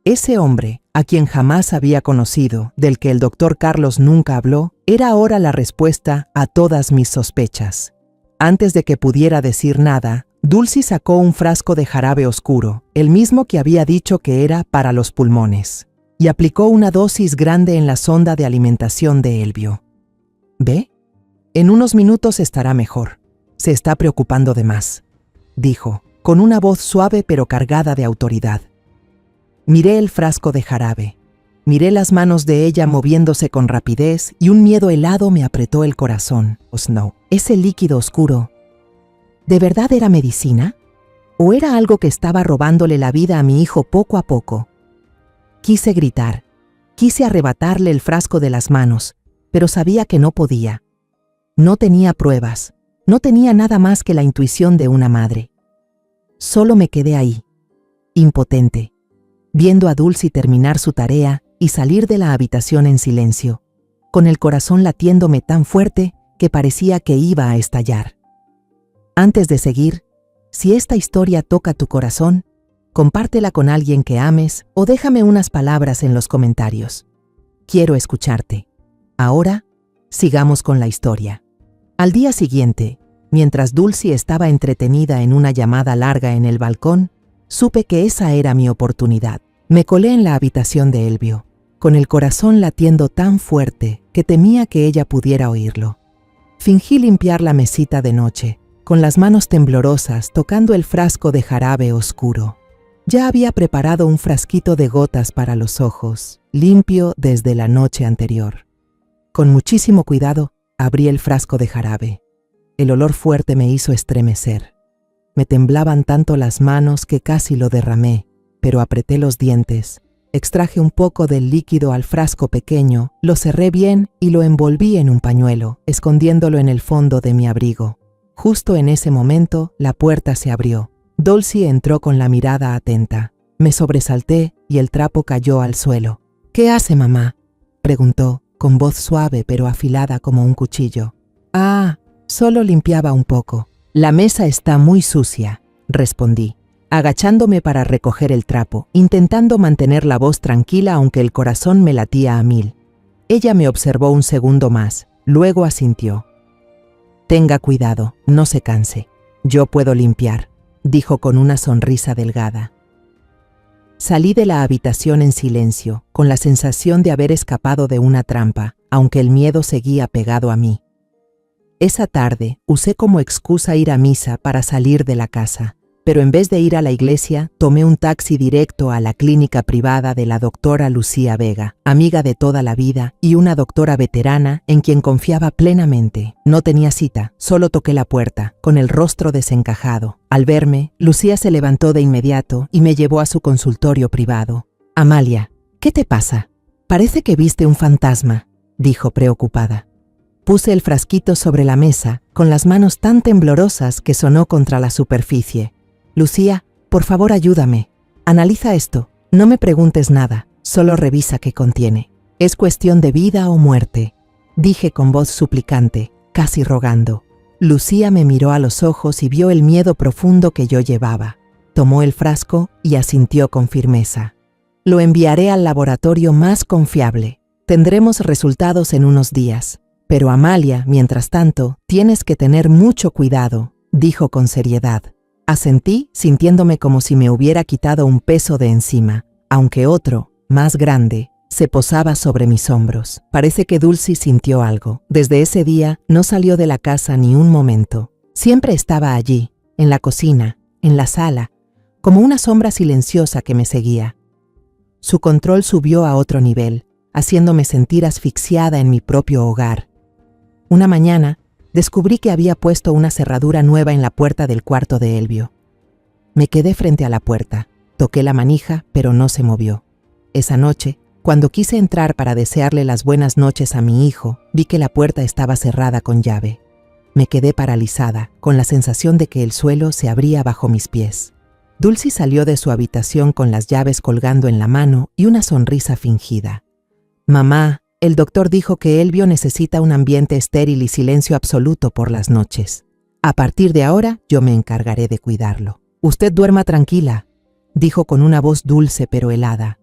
Ese hombre, a quien jamás había conocido, del que el doctor Carlos nunca habló, era ahora la respuesta a todas mis sospechas. Antes de que pudiera decir nada, Dulcy sacó un frasco de jarabe oscuro, el mismo que había dicho que era para los pulmones, y aplicó una dosis grande en la sonda de alimentación de Elvio. «¿Ve? En unos minutos estará mejor. Se está preocupando de más», dijo, con una voz suave pero cargada de autoridad. Miré el frasco de jarabe. Miré las manos de ella moviéndose con rapidez y un miedo helado me apretó el corazón. «No, ese líquido oscuro, ¿de verdad era medicina? ¿O era algo que estaba robándole la vida a mi hijo poco a poco?» Quise gritar, quise arrebatarle el frasco de las manos, pero sabía que no podía. No tenía pruebas, no tenía nada más que la intuición de una madre. Solo me quedé ahí, impotente, viendo a Dulcy terminar su tarea y salir de la habitación en silencio, con el corazón latiéndome tan fuerte que parecía que iba a estallar. Antes de seguir, si esta historia toca tu corazón, compártela con alguien que ames o déjame unas palabras en los comentarios. Quiero escucharte. Ahora, sigamos con la historia. Al día siguiente, mientras Dulcy estaba entretenida en una llamada larga en el balcón, supe que esa era mi oportunidad. Me colé en la habitación de Elvio, con el corazón latiendo tan fuerte que temía que ella pudiera oírlo. Fingí limpiar la mesita de noche, con las manos temblorosas tocando el frasco de jarabe oscuro. Ya había preparado un frasquito de gotas para los ojos, limpio desde la noche anterior. Con muchísimo cuidado, abrí el frasco de jarabe. El olor fuerte me hizo estremecer. Me temblaban tanto las manos que casi lo derramé, pero apreté los dientes. Extraje un poco del líquido al frasco pequeño, lo cerré bien y lo envolví en un pañuelo, escondiéndolo en el fondo de mi abrigo. Justo en ese momento, la puerta se abrió. Dulcie entró con la mirada atenta. Me sobresalté y el trapo cayó al suelo. «¿Qué hace, mamá?», preguntó, con voz suave pero afilada como un cuchillo. «Ah, solo limpiaba un poco. La mesa está muy sucia», respondí, agachándome para recoger el trapo, intentando mantener la voz tranquila aunque el corazón me latía a 1000. Ella me observó un segundo más, luego asintió. «Tenga cuidado, no se canse. Yo puedo limpiar», dijo con una sonrisa delgada. Salí de la habitación en silencio, con la sensación de haber escapado de una trampa, aunque el miedo seguía pegado a mí. Esa tarde usé como excusa ir a misa para salir de la casa, pero en vez de ir a la iglesia, tomé un taxi directo a la clínica privada de la doctora Lucía Vega, amiga de toda la vida y una doctora veterana en quien confiaba plenamente. No tenía cita, solo toqué la puerta, con el rostro desencajado. Al verme, Lucía se levantó de inmediato y me llevó a su consultorio privado. «Amalia, ¿qué te pasa? Parece que viste un fantasma», dijo preocupada. Puse el frasquito sobre la mesa, con las manos tan temblorosas que sonó contra la superficie. «Lucía, por favor ayúdame. Analiza esto. No me preguntes nada, solo revisa qué contiene. Es cuestión de vida o muerte», dije con voz suplicante, casi rogando. Lucía me miró a los ojos y vio el miedo profundo que yo llevaba. Tomó el frasco y asintió con firmeza. «Lo enviaré al laboratorio más confiable. Tendremos resultados en unos días. Pero Amalia, mientras tanto, tienes que tener mucho cuidado», dijo con seriedad. Asentí, sintiéndome como si me hubiera quitado un peso de encima, aunque otro, más grande, se posaba sobre mis hombros. Parece que Dulcie sintió algo. Desde ese día no salió de la casa ni un momento. Siempre estaba allí, en la cocina, en la sala, como una sombra silenciosa que me seguía. Su control subió a otro nivel, haciéndome sentir asfixiada en mi propio hogar. Una mañana, descubrí que había puesto una cerradura nueva en la puerta del cuarto de Elvio. Me quedé frente a la puerta, toqué la manija, pero no se movió. Esa noche, cuando quise entrar para desearle las buenas noches a mi hijo, vi que la puerta estaba cerrada con llave. Me quedé paralizada, con la sensación de que el suelo se abría bajo mis pies. Dulcie salió de su habitación con las llaves colgando en la mano y una sonrisa fingida. «Mamá, el doctor dijo que Elvio necesita un ambiente estéril y silencio absoluto por las noches. A partir de ahora, yo me encargaré de cuidarlo. Usted duerma tranquila», dijo con una voz dulce pero helada.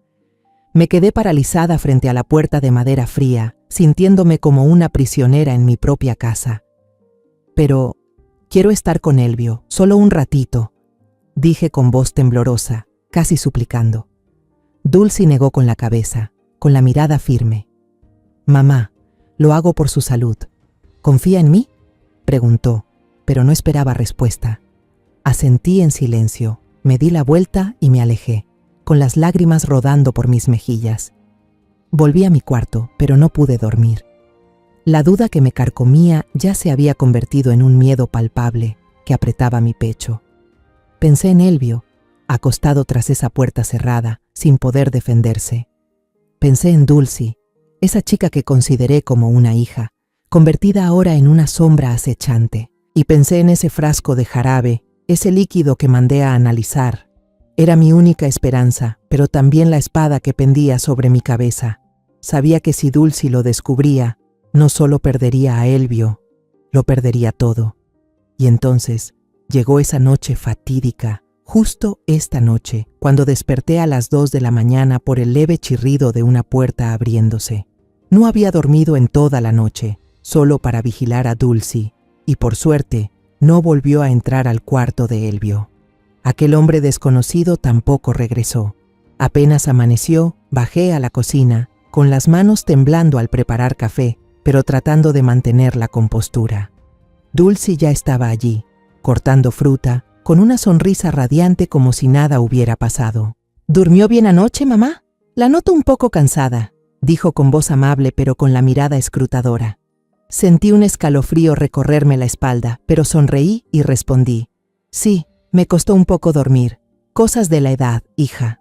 Me quedé paralizada frente a la puerta de madera fría, sintiéndome como una prisionera en mi propia casa. «Pero quiero estar con Elvio, solo un ratito», dije con voz temblorosa, casi suplicando. Dulcie negó con la cabeza, con la mirada firme. «Mamá, lo hago por su salud. ¿Confía en mí?», preguntó, pero no esperaba respuesta. Asentí en silencio, me di la vuelta y me alejé, con las lágrimas rodando por mis mejillas. Volví a mi cuarto, pero no pude dormir. La duda que me carcomía ya se había convertido en un miedo palpable que apretaba mi pecho. Pensé en Elvio, acostado tras esa puerta cerrada, sin poder defenderse. Pensé en Dulcie, esa chica que consideré como una hija, convertida ahora en una sombra acechante. Y pensé en ese frasco de jarabe, ese líquido que mandé a analizar. Era mi única esperanza, pero también la espada que pendía sobre mi cabeza. Sabía que si Dulcie lo descubría, no solo perdería a Elvio, lo perdería todo. Y entonces llegó esa noche fatídica, justo esta noche, cuando desperté a las 2 de la mañana por el leve chirrido de una puerta abriéndose. No había dormido en toda la noche, solo para vigilar a Dulcie, y por suerte, no volvió a entrar al cuarto de Elvio. Aquel hombre desconocido tampoco regresó. Apenas amaneció, bajé a la cocina, con las manos temblando al preparar café, pero tratando de mantener la compostura. Dulcie ya estaba allí, cortando fruta, con una sonrisa radiante como si nada hubiera pasado. ¿Durmió bien anoche, mamá? La noto un poco cansada, dijo con voz amable pero con la mirada escrutadora. Sentí un escalofrío recorrerme la espalda, pero sonreí y respondí: sí, me costó un poco dormir. Cosas de la edad, hija.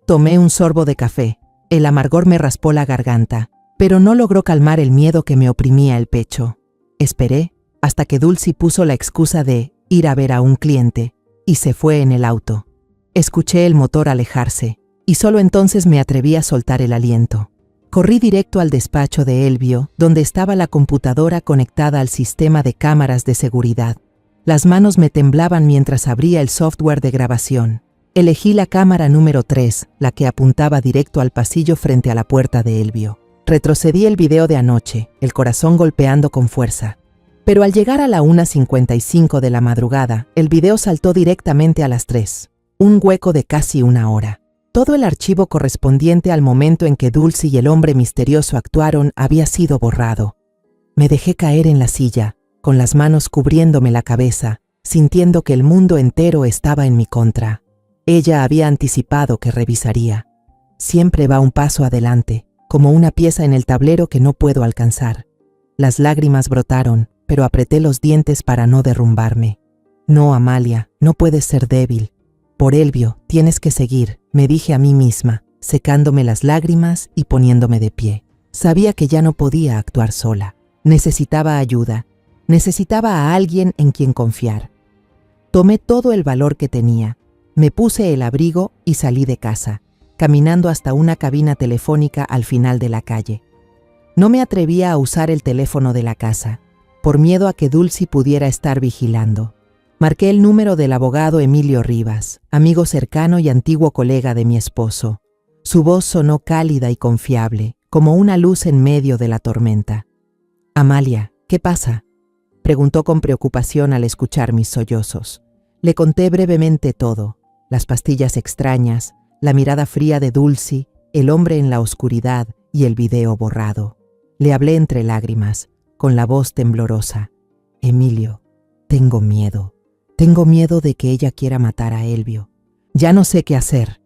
Tomé un sorbo de café. El amargor me raspó la garganta, pero no logró calmar el miedo que me oprimía el pecho. Esperé hasta que Dulcy puso la excusa de ir a ver a un cliente y se fue en el auto. Escuché el motor alejarse y solo entonces me atreví a soltar el aliento. Corrí directo al despacho de Elvio, donde estaba la computadora conectada al sistema de cámaras de seguridad. Las manos me temblaban mientras abría el software de grabación. Elegí la cámara número 3, la que apuntaba directo al pasillo frente a la puerta de Elvio. Retrocedí el video de anoche, el corazón golpeando con fuerza. Pero al llegar a la 1:55 de la madrugada, el video saltó directamente a las 3. Un hueco de casi una hora. Todo el archivo correspondiente al momento en que Dulcy y el hombre misterioso actuaron había sido borrado. Me dejé caer en la silla, con las manos cubriéndome la cabeza, sintiendo que el mundo entero estaba en mi contra. Ella había anticipado que revisaría. Siempre va un paso adelante, como una pieza en el tablero que no puedo alcanzar. Las lágrimas brotaron, pero apreté los dientes para no derrumbarme. No, Amalia, no puedes ser débil. Por Elvio, tienes que seguir, me dije a mí misma, secándome las lágrimas y poniéndome de pie. Sabía que ya no podía actuar sola. Necesitaba ayuda. Necesitaba a alguien en quien confiar. Tomé todo el valor que tenía. Me puse el abrigo y salí de casa, caminando hasta una cabina telefónica al final de la calle. No me atrevía a usar el teléfono de la casa, por miedo a que Dulcy pudiera estar vigilando. Marqué el número del abogado Emilio Rivas, amigo cercano y antiguo colega de mi esposo. Su voz sonó cálida y confiable, como una luz en medio de la tormenta. «Amalia, ¿qué pasa?», preguntó con preocupación al escuchar mis sollozos. Le conté brevemente todo: las pastillas extrañas, la mirada fría de Dulcy, el hombre en la oscuridad y el video borrado. Le hablé entre lágrimas, con la voz temblorosa. «Emilio, tengo miedo. Tengo miedo de que ella quiera matar a Elvio. Ya no sé qué hacer».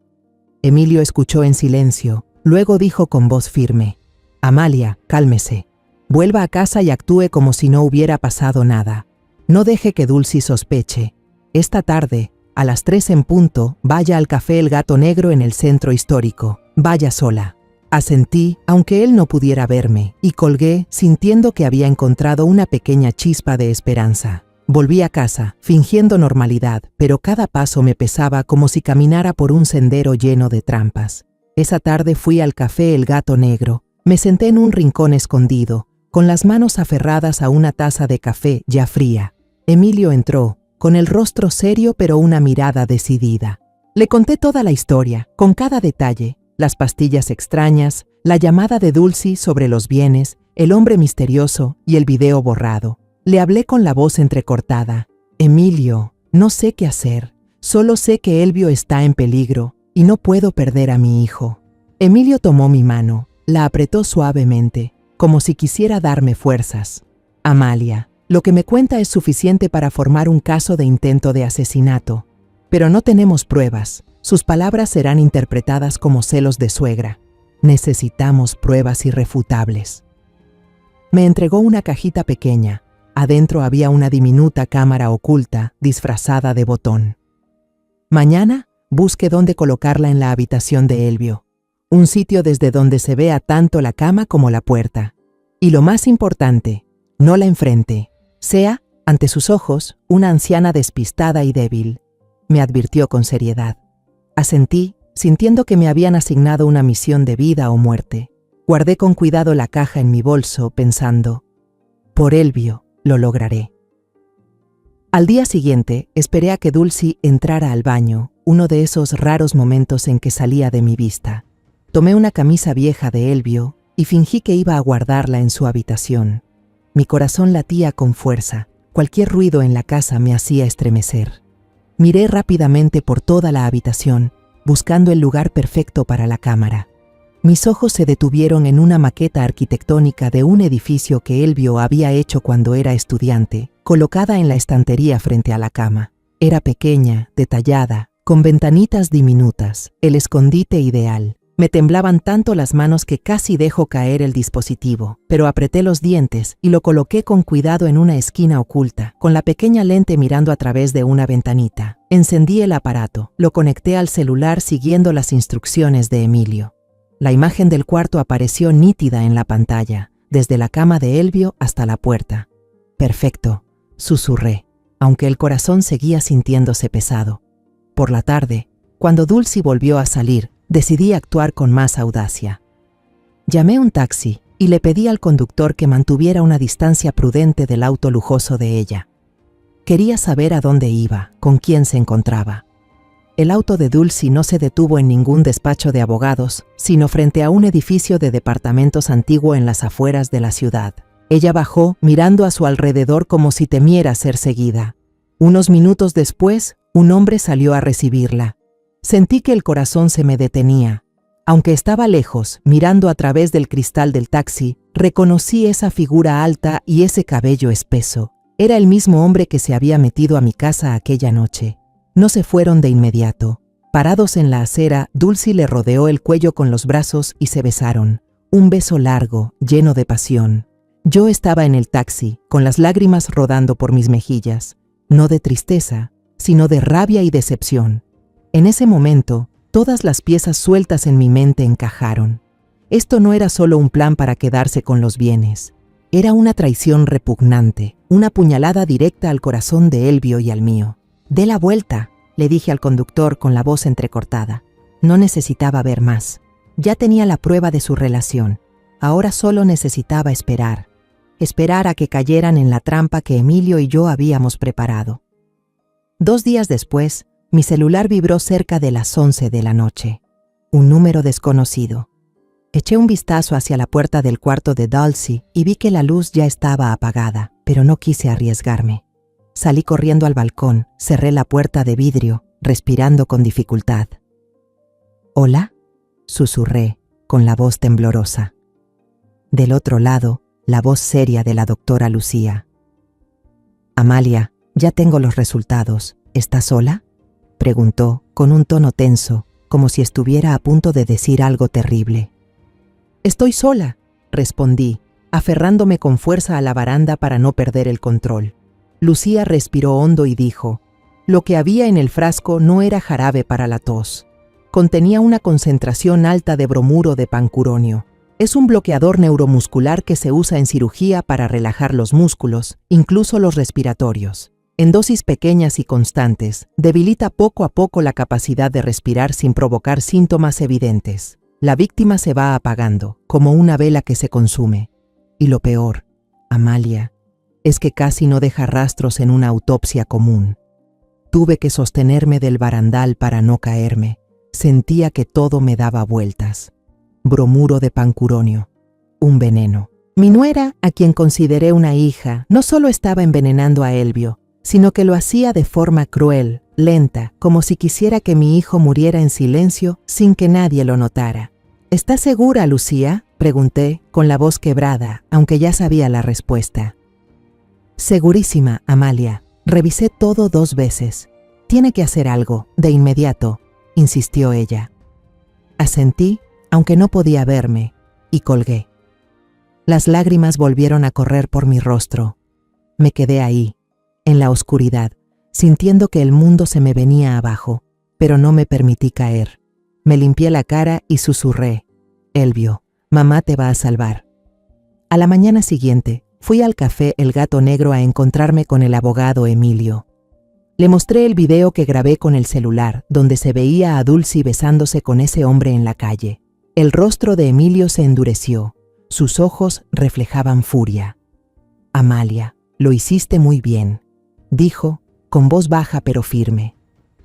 Emilio escuchó en silencio, luego dijo con voz firme: «Amalia, cálmese. Vuelva a casa y actúe como si no hubiera pasado nada. No deje que Dulcy sospeche. Esta tarde, a las 3 en punto, vaya al Café El Gato Negro en el centro histórico. Vaya sola». Asentí, aunque él no pudiera verme, y colgué, sintiendo que había encontrado una pequeña chispa de esperanza. Volví a casa, fingiendo normalidad, pero cada paso me pesaba como si caminara por un sendero lleno de trampas. Esa tarde fui al Café El Gato Negro. Me senté en un rincón escondido, con las manos aferradas a una taza de café ya fría. Emilio entró, con el rostro serio pero una mirada decidida. Le conté toda la historia, con cada detalle: las pastillas extrañas, la llamada de Dulcy sobre los bienes, el hombre misterioso y el video borrado. Le hablé con la voz entrecortada: «Emilio, no sé qué hacer. Solo sé que Elvio está en peligro y no puedo perder a mi hijo». Emilio tomó mi mano, la apretó suavemente, como si quisiera darme fuerzas. «Amalia, lo que me cuenta es suficiente para formar un caso de intento de asesinato. Pero no tenemos pruebas. Sus palabras serán interpretadas como celos de suegra. Necesitamos pruebas irrefutables». Me entregó una cajita pequeña. Adentro había una diminuta cámara oculta, disfrazada de botón. «Mañana, busque dónde colocarla en la habitación de Elvio. Un sitio desde donde se vea tanto la cama como la puerta. Y lo más importante, no la enfrente. Sea, ante sus ojos, una anciana despistada y débil», me advirtió con seriedad. Asentí, sintiendo que me habían asignado una misión de vida o muerte. Guardé con cuidado la caja en mi bolso, pensando: «Por Elvio, lo lograré». Al día siguiente, esperé a que Dulcy entrara al baño, uno de esos raros momentos en que salía de mi vista. Tomé una camisa vieja de Elvio y fingí que iba a guardarla en su habitación. Mi corazón latía con fuerza. Cualquier ruido en la casa me hacía estremecer. Miré rápidamente por toda la habitación, buscando el lugar perfecto para la cámara. Mis ojos se detuvieron en una maqueta arquitectónica de un edificio que Elvio había hecho cuando era estudiante, colocada en la estantería frente a la cama. Era pequeña, detallada, con ventanitas diminutas, el escondite ideal. Me temblaban tanto las manos que casi dejo caer el dispositivo, pero apreté los dientes y lo coloqué con cuidado en una esquina oculta, con la pequeña lente mirando a través de una ventanita. Encendí el aparato, lo conecté al celular siguiendo las instrucciones de Emilio. La imagen del cuarto apareció nítida en la pantalla, desde la cama de Elvio hasta la puerta. «Perfecto», susurré, aunque el corazón seguía sintiéndose pesado. Por la tarde, cuando Dulcy volvió a salir, decidí actuar con más audacia. Llamé un taxi y le pedí al conductor que mantuviera una distancia prudente del auto lujoso de ella. Quería saber a dónde iba, con quién se encontraba. El auto de Dulcy no se detuvo en ningún despacho de abogados, sino frente a un edificio de departamentos antiguo en las afueras de la ciudad. Ella bajó, mirando a su alrededor como si temiera ser seguida. Unos minutos después, un hombre salió a recibirla. Sentí que el corazón se me detenía. Aunque estaba lejos, mirando a través del cristal del taxi, reconocí esa figura alta y ese cabello espeso. Era el mismo hombre que se había metido a mi casa aquella noche. No se fueron de inmediato. Parados en la acera, Dulcy le rodeó el cuello con los brazos y se besaron. Un beso largo, lleno de pasión. Yo estaba en el taxi, con las lágrimas rodando por mis mejillas. No de tristeza, sino de rabia y decepción. En ese momento, todas las piezas sueltas en mi mente encajaron. Esto no era solo un plan para quedarse con los bienes. Era una traición repugnante, una puñalada directa al corazón de Elvio y al mío. «Dé la vuelta», le dije al conductor con la voz entrecortada. No necesitaba ver más. Ya tenía la prueba de su relación. Ahora solo necesitaba esperar. Esperar a que cayeran en la trampa que Emilio y yo habíamos preparado. 2 días después, mi celular vibró cerca de las 11 de la noche. Un número desconocido. Eché un vistazo hacia la puerta del cuarto de Dulcy y vi que la luz ya estaba apagada, pero no quise arriesgarme. Salí corriendo al balcón, cerré la puerta de vidrio, respirando con dificultad. «¿Hola?», susurré, con la voz temblorosa. Del otro lado, la voz seria de la doctora Lucía. «Amalia, ya tengo los resultados. ¿Estás sola?», preguntó, con un tono tenso, como si estuviera a punto de decir algo terrible. «Estoy sola», respondí, aferrándome con fuerza a la baranda para no perder el control. Lucía respiró hondo y dijo: «Lo que había en el frasco no era jarabe para la tos. Contenía una concentración alta de bromuro de pancuronio. Es un bloqueador neuromuscular que se usa en cirugía para relajar los músculos, incluso los respiratorios. En dosis pequeñas y constantes, debilita poco a poco la capacidad de respirar sin provocar síntomas evidentes. La víctima se va apagando, como una vela que se consume. Y lo peor, Amalia, es que casi no deja rastros en una autopsia común. Tuve que sostenerme del barandal para no caerme. Sentía que todo me daba vueltas. Bromuro de pancuronio, un veneno. Mi nuera, a quien consideré una hija, no solo estaba envenenando a Elvio, sino que lo hacía de forma cruel, lenta, como si quisiera que mi hijo muriera en silencio sin que nadie lo notara. «¿Estás segura, Lucía?», pregunté, con la voz quebrada, aunque ya sabía la respuesta. «Segurísima, Amalia. Revisé todo 2 veces. Tiene que hacer algo, de inmediato», insistió ella. Asentí, aunque no podía verme, y colgué. Las lágrimas volvieron a correr por mi rostro. Me quedé ahí, en la oscuridad, sintiendo que el mundo se me venía abajo, pero no me permití caer. Me limpié la cara y susurré: «Elvio, mamá te va a salvar». A la mañana siguiente, fui al café El Gato Negro a encontrarme con el abogado Emilio. Le mostré el video que grabé con el celular, donde se veía a Dulcy besándose con ese hombre en la calle. El rostro de Emilio se endureció. Sus ojos reflejaban furia. «Amalia, lo hiciste muy bien», dijo, con voz baja pero firme.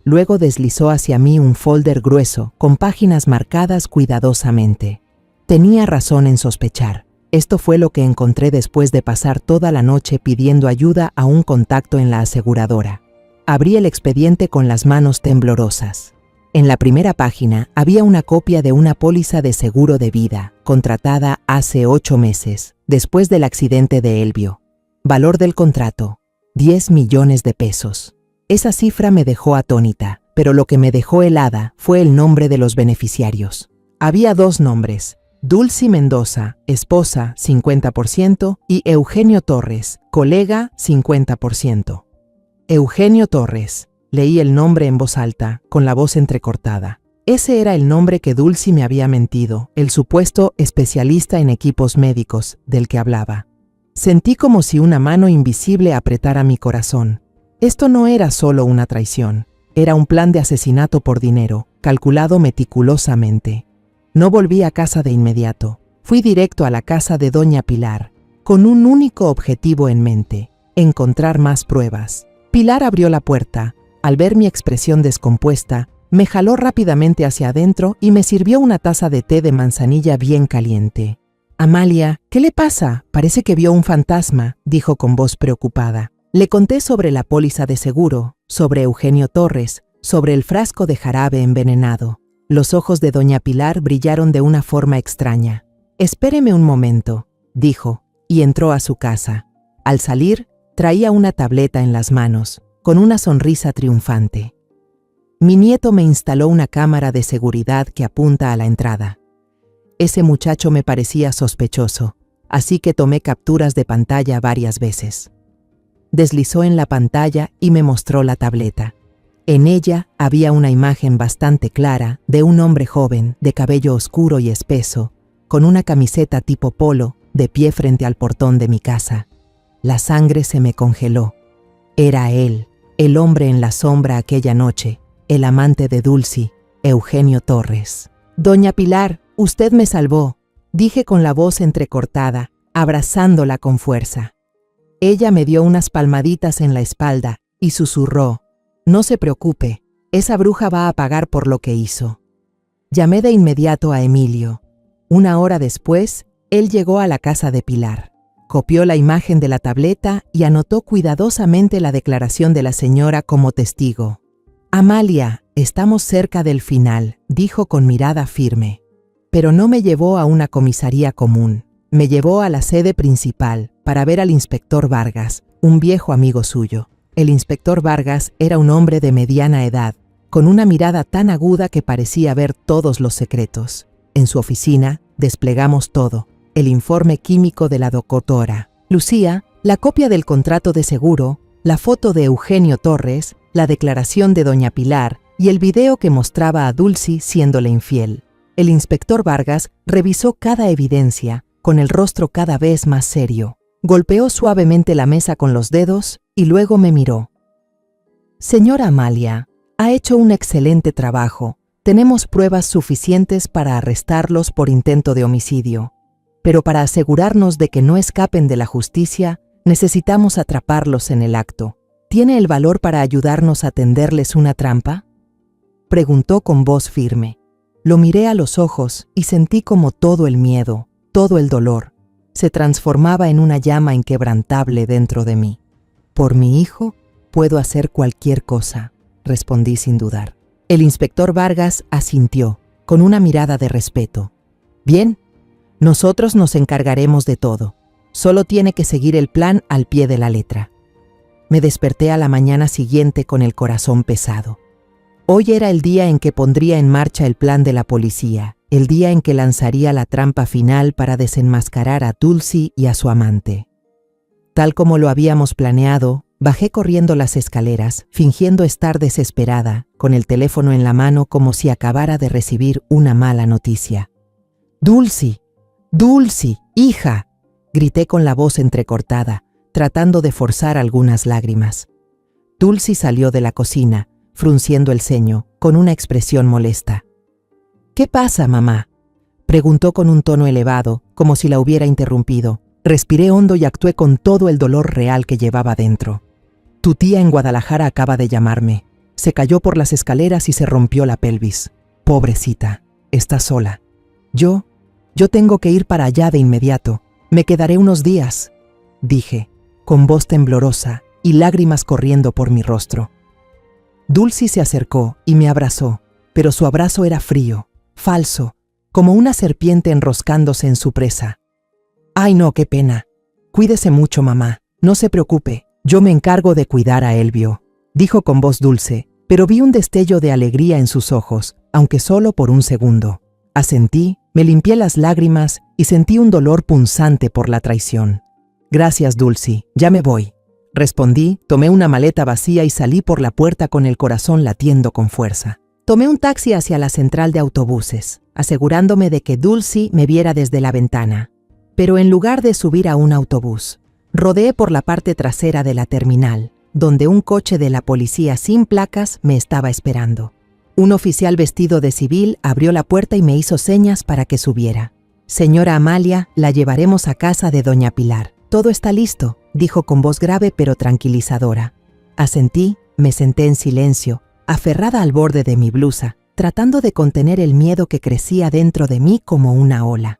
Luego deslizó hacia mí un folder grueso, con páginas marcadas cuidadosamente. Tenía razón en sospechar. Esto fue lo que encontré después de pasar toda la noche pidiendo ayuda a un contacto en la aseguradora. Abrí el expediente con las manos temblorosas. En la primera página había una copia de una póliza de seguro de vida, contratada hace 8 meses, después del accidente de Elvio. Valor del contrato: 10 millones de pesos. Esa cifra me dejó atónita, pero lo que me dejó helada fue el nombre de los beneficiarios. Había 2 nombres: Dulcy Mendoza, esposa, 50%, y Eugenio Torres, colega, 50%. Eugenio Torres. Leí el nombre en voz alta, con la voz entrecortada. Ese era el nombre que Dulcy me había mentido, el supuesto especialista en equipos médicos del que hablaba. Sentí como si una mano invisible apretara mi corazón. Esto no era solo una traición, era un plan de asesinato por dinero, calculado meticulosamente. No volví a casa de inmediato. Fui directo a la casa de doña Pilar, con un único objetivo en mente: encontrar más pruebas. Pilar abrió la puerta. Al ver mi expresión descompuesta, me jaló rápidamente hacia adentro y me sirvió una taza de té de manzanilla bien caliente. «Amalia, ¿qué le pasa? Parece que vio un fantasma», dijo con voz preocupada. Le conté sobre la póliza de seguro, sobre Eugenio Torres, sobre el frasco de jarabe envenenado. Los ojos de doña Pilar brillaron de una forma extraña. «Espéreme un momento», dijo, y entró a su casa. Al salir, traía una tableta en las manos, con una sonrisa triunfante. Mi nieto me instaló una cámara de seguridad que apunta a la entrada. Ese muchacho me parecía sospechoso, así que tomé capturas de pantalla varias veces. Deslizó en la pantalla y me mostró la tableta. En ella había una imagen bastante clara de un hombre joven, de cabello oscuro y espeso, con una camiseta tipo polo, de pie frente al portón de mi casa. La sangre se me congeló. Era él, el hombre en la sombra aquella noche, el amante de Dulcy, Eugenio Torres. «Doña Pilar, usted me salvó», dije con la voz entrecortada, abrazándola con fuerza. Ella me dio unas palmaditas en la espalda y susurró: «No se preocupe, esa bruja va a pagar por lo que hizo». Llamé de inmediato a Emilio. 1 hora después, él llegó a la casa de Pilar. Copió la imagen de la tableta y anotó cuidadosamente la declaración de la señora como testigo. «Amalia, estamos cerca del final», dijo con mirada firme. Pero no me llevó a una comisaría común. Me llevó a la sede principal para ver al inspector Vargas, un viejo amigo suyo. El inspector Vargas era un hombre de mediana edad, con una mirada tan aguda que parecía ver todos los secretos. En su oficina desplegamos todo: el informe químico de la doctora Lucía, la copia del contrato de seguro, la foto de Eugenio Torres, la declaración de doña Pilar y el video que mostraba a Dulcy siéndole infiel. El inspector Vargas revisó cada evidencia, con el rostro cada vez más serio. Golpeó suavemente la mesa con los dedos y luego me miró. «Señora Amalia, ha hecho un excelente trabajo. Tenemos pruebas suficientes para arrestarlos por intento de homicidio. Pero para asegurarnos de que no escapen de la justicia, necesitamos atraparlos en el acto. ¿Tiene el valor para ayudarnos a tenderles una trampa?», preguntó con voz firme. Lo miré a los ojos y sentí como todo el miedo, todo el dolor, se transformaba en una llama inquebrantable dentro de mí. «Por mi hijo, puedo hacer cualquier cosa», respondí sin dudar. El inspector Vargas asintió, con una mirada de respeto. «Bien, nosotros nos encargaremos de todo. Solo tiene que seguir el plan al pie de la letra». Me desperté a la mañana siguiente con el corazón pesado. Hoy era el día en que pondría en marcha el plan de la policía, el día en que lanzaría la trampa final para desenmascarar a Dulcy y a su amante. Tal como lo habíamos planeado, bajé corriendo las escaleras, fingiendo estar desesperada, con el teléfono en la mano como si acabara de recibir una mala noticia. «Dulcy, Dulcy, hija», grité con la voz entrecortada, tratando de forzar algunas lágrimas. Dulcy salió de la cocina, frunciendo el ceño, con una expresión molesta. «¿Qué pasa, mamá?», preguntó con un tono elevado, como si la hubiera interrumpido. Respiré hondo y actué con todo el dolor real que llevaba dentro. «Tu tía en Guadalajara acaba de llamarme. Se cayó por las escaleras y se rompió la pelvis. Pobrecita, está sola. Yo tengo que ir para allá de inmediato. Me quedaré unos días», dije, con voz temblorosa y lágrimas corriendo por mi rostro. Dulcy se acercó y me abrazó, pero su abrazo era frío, falso, como una serpiente enroscándose en su presa. «Ay, no, qué pena. Cuídese mucho, mamá. No se preocupe, yo me encargo de cuidar a Elvio». dijo con voz dulce, pero vi un destello de alegría en sus ojos, aunque solo por un segundo. Asentí, me limpié las lágrimas y sentí un dolor punzante por la traición. Gracias, Dulcie, ya me voy. Respondí, tomé una maleta vacía y salí por la puerta con el corazón latiendo con fuerza. Tomé un taxi hacia la central de autobuses, asegurándome de que Dulcie me viera desde la ventana. Pero en lugar de subir a un autobús, rodeé por la parte trasera de la terminal, donde un coche de la policía sin placas me estaba esperando. Un oficial vestido de civil abrió la puerta y me hizo señas para que subiera. Señora Amalia, la llevaremos a casa de doña Pilar. Todo está listo, dijo con voz grave pero tranquilizadora. Asentí, me senté en silencio, aferrada al borde de mi blusa, tratando de contener el miedo que crecía dentro de mí como una ola.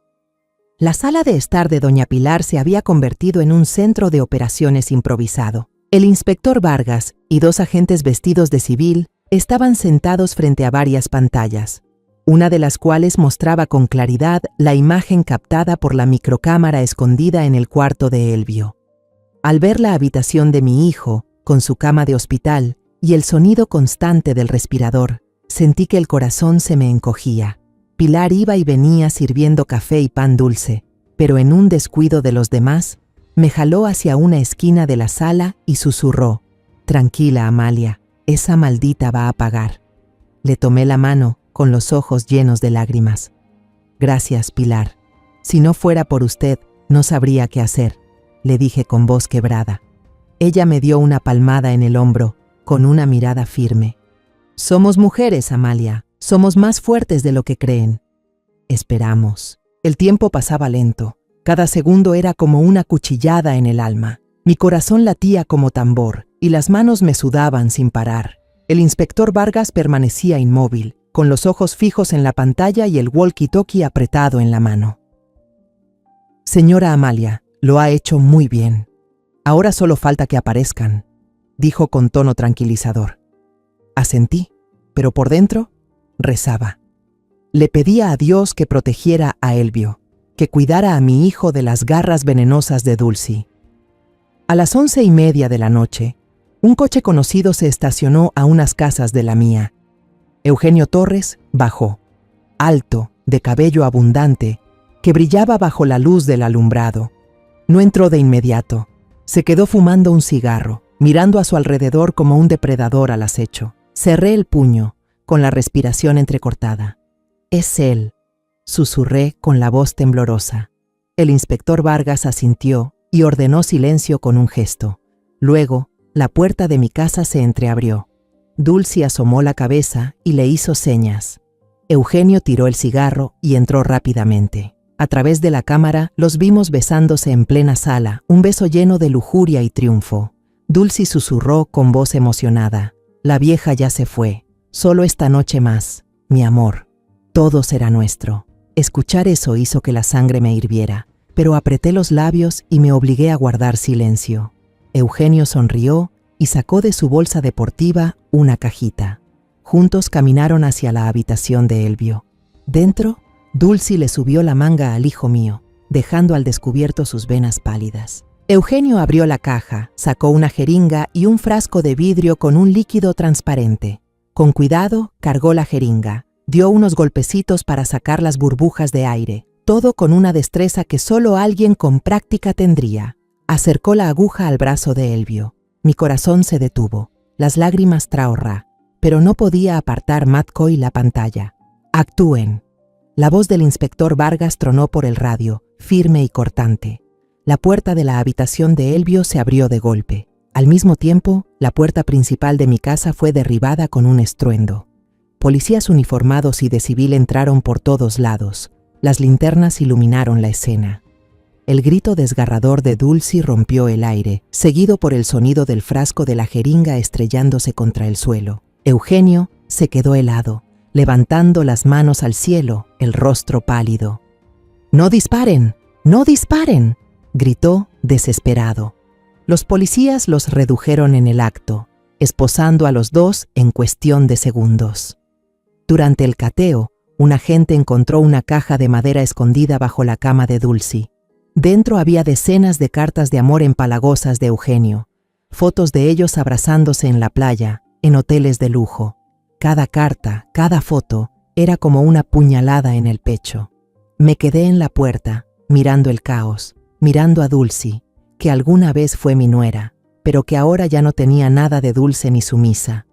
La sala de estar de doña Pilar se había convertido en un centro de operaciones improvisado. El inspector Vargas y 2 agentes vestidos de civil estaban sentados frente a varias pantallas, una de las cuales mostraba con claridad la imagen captada por la microcámara escondida en el cuarto de Elvio. Al ver la habitación de mi hijo, con su cama de hospital y el sonido constante del respirador, sentí que el corazón se me encogía. Pilar iba y venía sirviendo café y pan dulce, pero en un descuido de los demás, me jaló hacia una esquina de la sala y susurró: «Tranquila, Amalia, esa maldita va a pagar». Le tomé la mano, con los ojos llenos de lágrimas. «Gracias, Pilar. Si no fuera por usted, no sabría qué hacer», le dije con voz quebrada. Ella me dio una palmada en el hombro, con una mirada firme. «Somos mujeres, Amalia. Somos más fuertes de lo que creen». Esperamos. El tiempo pasaba lento. Cada segundo era como una cuchillada en el alma. Mi corazón latía como tambor y las manos me sudaban sin parar. El inspector Vargas permanecía inmóvil, con los ojos fijos en la pantalla y el walkie-talkie apretado en la mano. «Señora Amalia, lo ha hecho muy bien. Ahora solo falta que aparezcan», dijo con tono tranquilizador. Asentí, pero por dentro rezaba. Le pedía a Dios que protegiera a Elvio, que cuidara a mi hijo de las garras venenosas de Dulcie. A las 11:30 de la noche, un coche conocido se estacionó a unas casas de la mía. Eugenio Torres bajó, alto, de cabello abundante, que brillaba bajo la luz del alumbrado. No entró de inmediato. Se quedó fumando un cigarro, mirando a su alrededor como un depredador al acecho. Cerré el puño, con la respiración entrecortada. «Es él», susurré con la voz temblorosa. El inspector Vargas asintió y ordenó silencio con un gesto. Luego, la puerta de mi casa se entreabrió. Dulcie asomó la cabeza y le hizo señas. Eugenio tiró el cigarro y entró rápidamente. A través de la cámara los vimos besándose en plena sala, un beso lleno de lujuria y triunfo. Dulcie susurró con voz emocionada: «La vieja ya se fue. Solo esta noche más, mi amor. Todo será nuestro». Escuchar eso hizo que la sangre me hirviera, pero apreté los labios y me obligué a guardar silencio. Eugenio sonrió y sacó de su bolsa deportiva una cajita. Juntos caminaron hacia la habitación de Elvio. Dentro, Dulcie le subió la manga al hijo mío, dejando al descubierto sus venas pálidas. Eugenio abrió la caja, sacó una jeringa y un frasco de vidrio con un líquido transparente. Con cuidado, cargó la jeringa. Dio unos golpecitos para sacar las burbujas de aire, todo con una destreza que solo alguien con práctica tendría. Acercó la aguja al brazo de Elvio. Mi corazón se detuvo, las lágrimas traorra, pero no podía apartar Matcoy la pantalla. «Actúen». La voz del inspector Vargas tronó por el radio, firme y cortante. La puerta de la habitación de Elvio se abrió de golpe. Al mismo tiempo, la puerta principal de mi casa fue derribada con un estruendo. Policías uniformados y de civil entraron por todos lados. Las linternas iluminaron la escena. El grito desgarrador de Dulcie rompió el aire, seguido por el sonido del frasco de la jeringa estrellándose contra el suelo. Eugenio se quedó helado, levantando las manos al cielo, el rostro pálido. «¡No disparen! ¡No disparen!», gritó desesperado. Los policías los redujeron en el acto, esposando a los dos en cuestión de segundos. Durante el cateo, un agente encontró una caja de madera escondida bajo la cama de Dulcie. Dentro había decenas de cartas de amor empalagosas de Eugenio, fotos de ellos abrazándose en la playa, en hoteles de lujo. Cada carta, cada foto, era como una puñalada en el pecho. Me quedé en la puerta, mirando el caos, mirando a Dulcy, que alguna vez fue mi nuera, pero que ahora ya no tenía nada de dulce ni sumisa.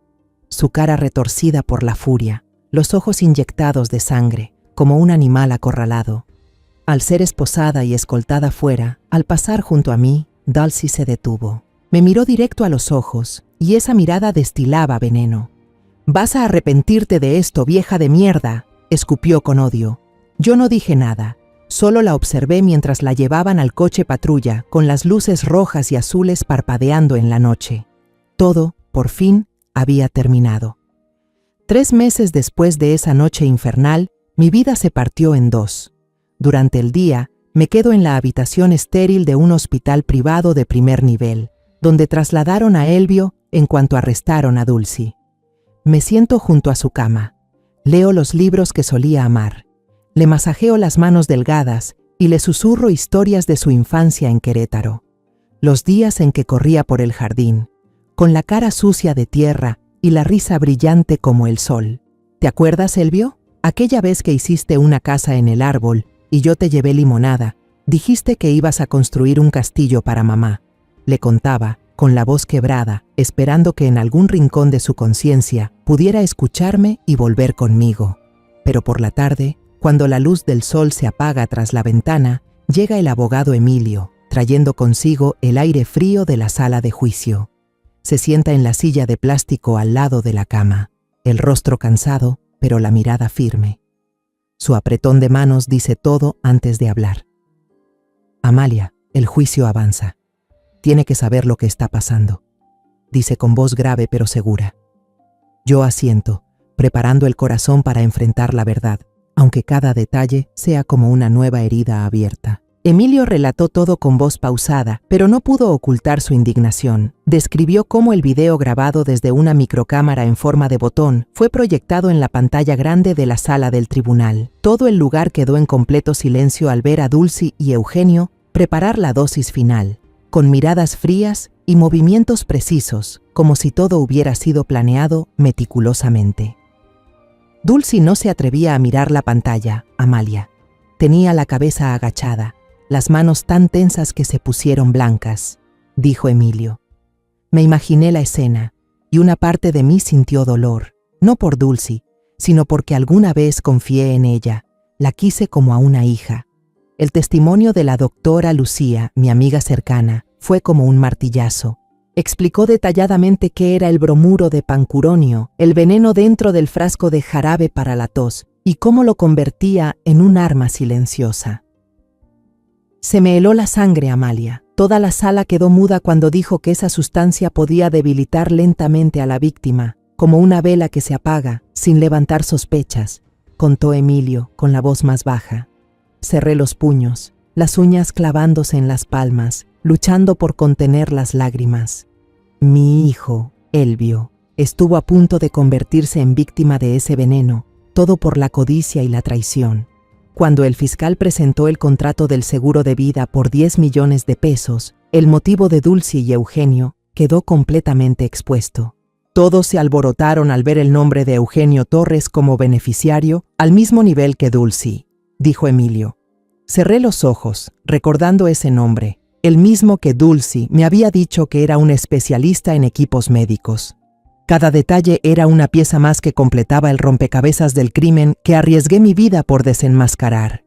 Su cara retorcida por la furia, los ojos inyectados de sangre, como un animal acorralado. Al ser esposada y escoltada fuera, al pasar junto a mí, Dulcy se detuvo. Me miró directo a los ojos, y esa mirada destilaba veneno. «Vas a arrepentirte de esto, vieja de mierda», escupió con odio. Yo no dije nada, solo la observé mientras la llevaban al coche patrulla, con las luces rojas y azules parpadeando en la noche. Todo, por fin, había terminado. 3 meses después de esa noche infernal, mi vida se partió en 2. Durante el día, me quedo en la habitación estéril de un hospital privado de primer nivel, donde trasladaron a Elvio en cuanto arrestaron a Dulcy. Me siento junto a su cama. Leo los libros que solía amar. Le masajeo las manos delgadas y le susurro historias de su infancia en Querétaro. Los días en que corría por el jardín, con la cara sucia de tierra y la risa brillante como el sol. ¿Te acuerdas, Elvio? Aquella vez que hiciste una casa en el árbol y yo te llevé limonada, dijiste que ibas a construir un castillo para mamá. Le contaba, con la voz quebrada, esperando que en algún rincón de su conciencia pudiera escucharme y volver conmigo. Pero por la tarde, cuando la luz del sol se apaga tras la ventana, llega el abogado Emilio, trayendo consigo el aire frío de la sala de juicio. Se sienta en la silla de plástico al lado de la cama, el rostro cansado, pero la mirada firme. Su apretón de manos dice todo antes de hablar. «Amalia, el juicio avanza. Tiene que saber lo que está pasando», dice con voz grave pero segura. Yo asiento, preparando el corazón para enfrentar la verdad, aunque cada detalle sea como una nueva herida abierta. Emilio relató todo con voz pausada, pero no pudo ocultar su indignación. Describió cómo el video grabado desde una microcámara en forma de botón fue proyectado en la pantalla grande de la sala del tribunal. Todo el lugar quedó en completo silencio al ver a Dulcy y Eugenio preparar la dosis final, con miradas frías y movimientos precisos, como si todo hubiera sido planeado meticulosamente. Dulcy no se atrevía a mirar la pantalla, Amalia. Tenía la cabeza agachada, las manos tan tensas que se pusieron blancas, dijo Emilio. Me imaginé la escena, y una parte de mí sintió dolor, no por Dulcy, sino porque alguna vez confié en ella, la quise como a una hija. El testimonio de la doctora Lucía, mi amiga cercana, fue como un martillazo. Explicó detalladamente qué era el bromuro de pancuronio, el veneno dentro del frasco de jarabe para la tos, y cómo lo convertía en un arma silenciosa. Se me heló la sangre, Amalia. Toda la sala quedó muda cuando dijo que esa sustancia podía debilitar lentamente a la víctima, como una vela que se apaga, sin levantar sospechas, contó Emilio con la voz más baja. Cerré los puños, las uñas clavándose en las palmas, luchando por contener las lágrimas. Mi hijo, Elvio, estuvo a punto de convertirse en víctima de ese veneno, todo por la codicia y la traición. Cuando el fiscal presentó el contrato del seguro de vida por 10 millones de pesos, el motivo de Dulcy y Eugenio quedó completamente expuesto. Todos se alborotaron al ver el nombre de Eugenio Torres como beneficiario al mismo nivel que Dulcy, dijo Emilio. Cerré los ojos, recordando ese nombre, el mismo que Dulcy me había dicho que era un especialista en equipos médicos. Cada detalle era una pieza más que completaba el rompecabezas del crimen que arriesgué mi vida por desenmascarar.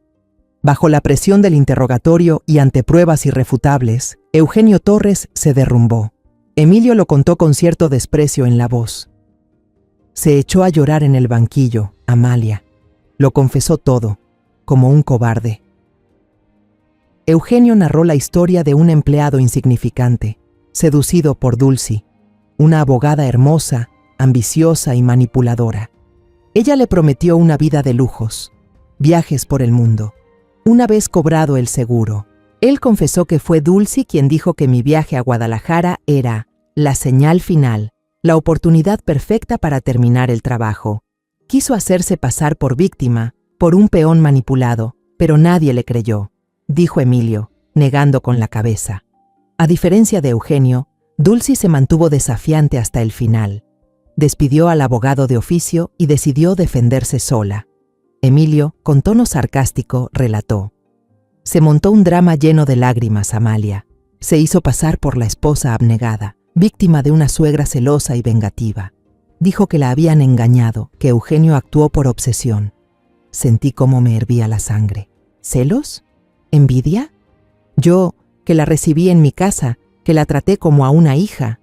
Bajo la presión del interrogatorio y ante pruebas irrefutables, Eugenio Torres se derrumbó. Emilio lo contó con cierto desprecio en la voz. Se echó a llorar en el banquillo, Amalia. Lo confesó todo, como un cobarde. Eugenio narró la historia de un empleado insignificante, seducido por Dulcy, una abogada hermosa, ambiciosa y manipuladora. Ella le prometió una vida de lujos, viajes por el mundo. Una vez cobrado el seguro, él confesó que fue Dulcy quien dijo que mi viaje a Guadalajara era la señal final, la oportunidad perfecta para terminar el trabajo. Quiso hacerse pasar por víctima, por un peón manipulado, pero nadie le creyó, dijo Emilio, negando con la cabeza. A diferencia de Eugenio, Dulcy se mantuvo desafiante hasta el final. Despidió al abogado de oficio y decidió defenderse sola. Emilio, con tono sarcástico, relató: se montó un drama lleno de lágrimas, Amalia. Se hizo pasar por la esposa abnegada, víctima de una suegra celosa y vengativa. Dijo que la habían engañado, que Eugenio actuó por obsesión. Sentí cómo me hervía la sangre. ¿Celos? ¿Envidia? Yo, que la recibí en mi casa, que la traté como a una hija.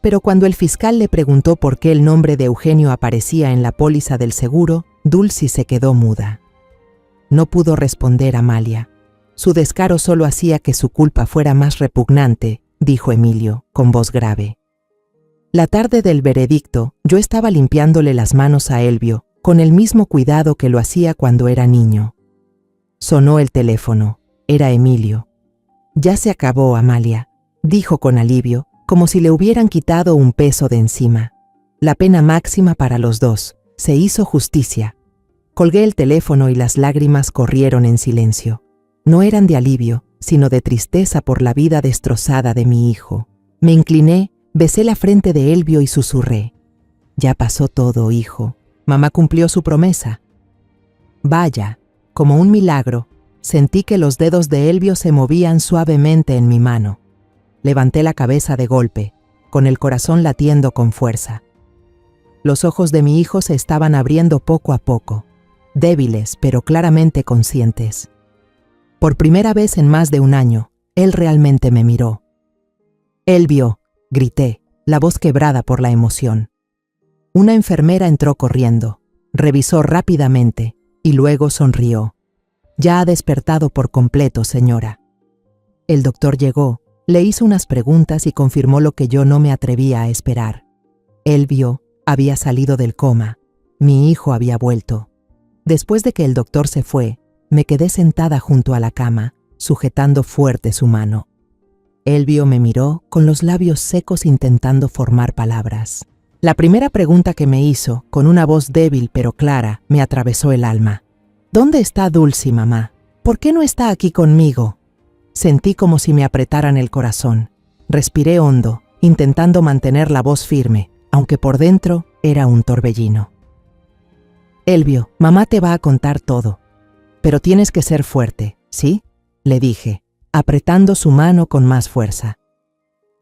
Pero cuando el fiscal le preguntó por qué el nombre de Eugenio aparecía en la póliza del seguro, Dulcy se quedó muda. No pudo responder Amalia. Su descaro solo hacía que su culpa fuera más repugnante, dijo Emilio, con voz grave. La tarde del veredicto, yo estaba limpiándole las manos a Elvio, con el mismo cuidado que lo hacía cuando era niño. Sonó el teléfono. Era Emilio. Ya se acabó, Amalia, dijo con alivio, como si le hubieran quitado un peso de encima. La pena máxima para los dos. Se hizo justicia. Colgué el teléfono y las lágrimas corrieron en silencio. No eran de alivio, sino de tristeza por la vida destrozada de mi hijo. Me incliné, besé la frente de Elvio y susurré: ya pasó todo, hijo. Mamá cumplió su promesa. Vaya, como un milagro, sentí que los dedos de Elvio se movían suavemente en mi mano. Levanté la cabeza de golpe, con el corazón latiendo con fuerza. Los ojos de mi hijo se estaban abriendo poco a poco, débiles pero claramente conscientes. Por primera vez en más de un año, él realmente me miró. Elvio, grité, la voz quebrada por la emoción. Una enfermera entró corriendo, revisó rápidamente y luego sonrió. Ya ha despertado por completo, señora. El doctor llegó, le hizo unas preguntas y confirmó lo que yo no me atrevía a esperar. Elvio había salido del coma. Mi hijo había vuelto. Después de que el doctor se fue, me quedé sentada junto a la cama, sujetando fuerte su mano. Elvio me miró con los labios secos intentando formar palabras. La primera pregunta que me hizo, con una voz débil pero clara, me atravesó el alma. ¿Dónde está Dulcy, mamá? ¿Por qué no está aquí conmigo? Sentí como si me apretaran el corazón. Respiré hondo, intentando mantener la voz firme, aunque por dentro era un torbellino. Elvio, mamá te va a contar todo. Pero tienes que ser fuerte, ¿sí? Le dije, apretando su mano con más fuerza.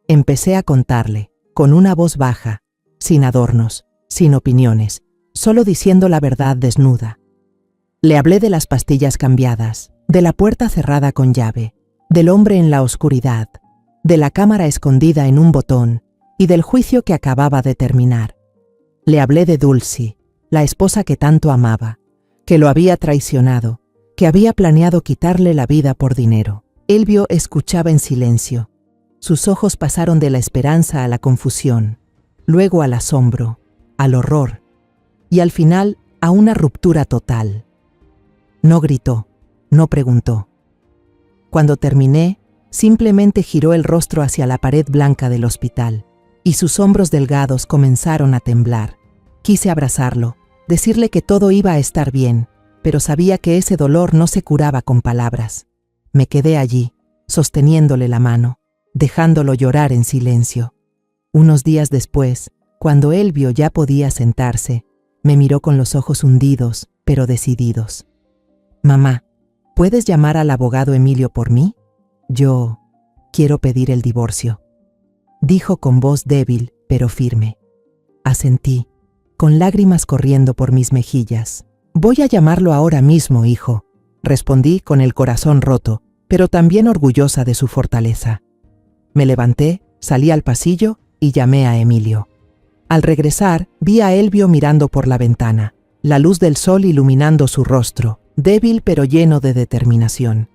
Empecé a contarle, con una voz baja, sin adornos, sin opiniones, solo diciendo la verdad desnuda. Le hablé de las pastillas cambiadas, de la puerta cerrada con llave, del hombre en la oscuridad, de la cámara escondida en un botón y del juicio que acababa de terminar. Le hablé de Dulcy, la esposa que tanto amaba, que lo había traicionado, que había planeado quitarle la vida por dinero. Elvio escuchaba en silencio. Sus ojos pasaron de la esperanza a la confusión, luego al asombro, al horror y al final a una ruptura total. No gritó, no preguntó. Cuando terminé, simplemente giró el rostro hacia la pared blanca del hospital y sus hombros delgados comenzaron a temblar. Quise abrazarlo, decirle que todo iba a estar bien, pero sabía que ese dolor no se curaba con palabras. Me quedé allí, sosteniéndole la mano, dejándolo llorar en silencio. Unos días después, cuando Elvio ya podía sentarse, me miró con los ojos hundidos, pero decididos. Mamá, ¿puedes llamar al abogado Emilio por mí? Yo quiero pedir el divorcio, dijo con voz débil, pero firme. Asentí, con lágrimas corriendo por mis mejillas. Voy a llamarlo ahora mismo, hijo, respondí con el corazón roto, pero también orgullosa de su fortaleza. Me levanté, salí al pasillo y llamé a Emilio. Al regresar, vi a Elvio mirando por la ventana, la luz del sol iluminando su rostro, débil pero lleno de determinación.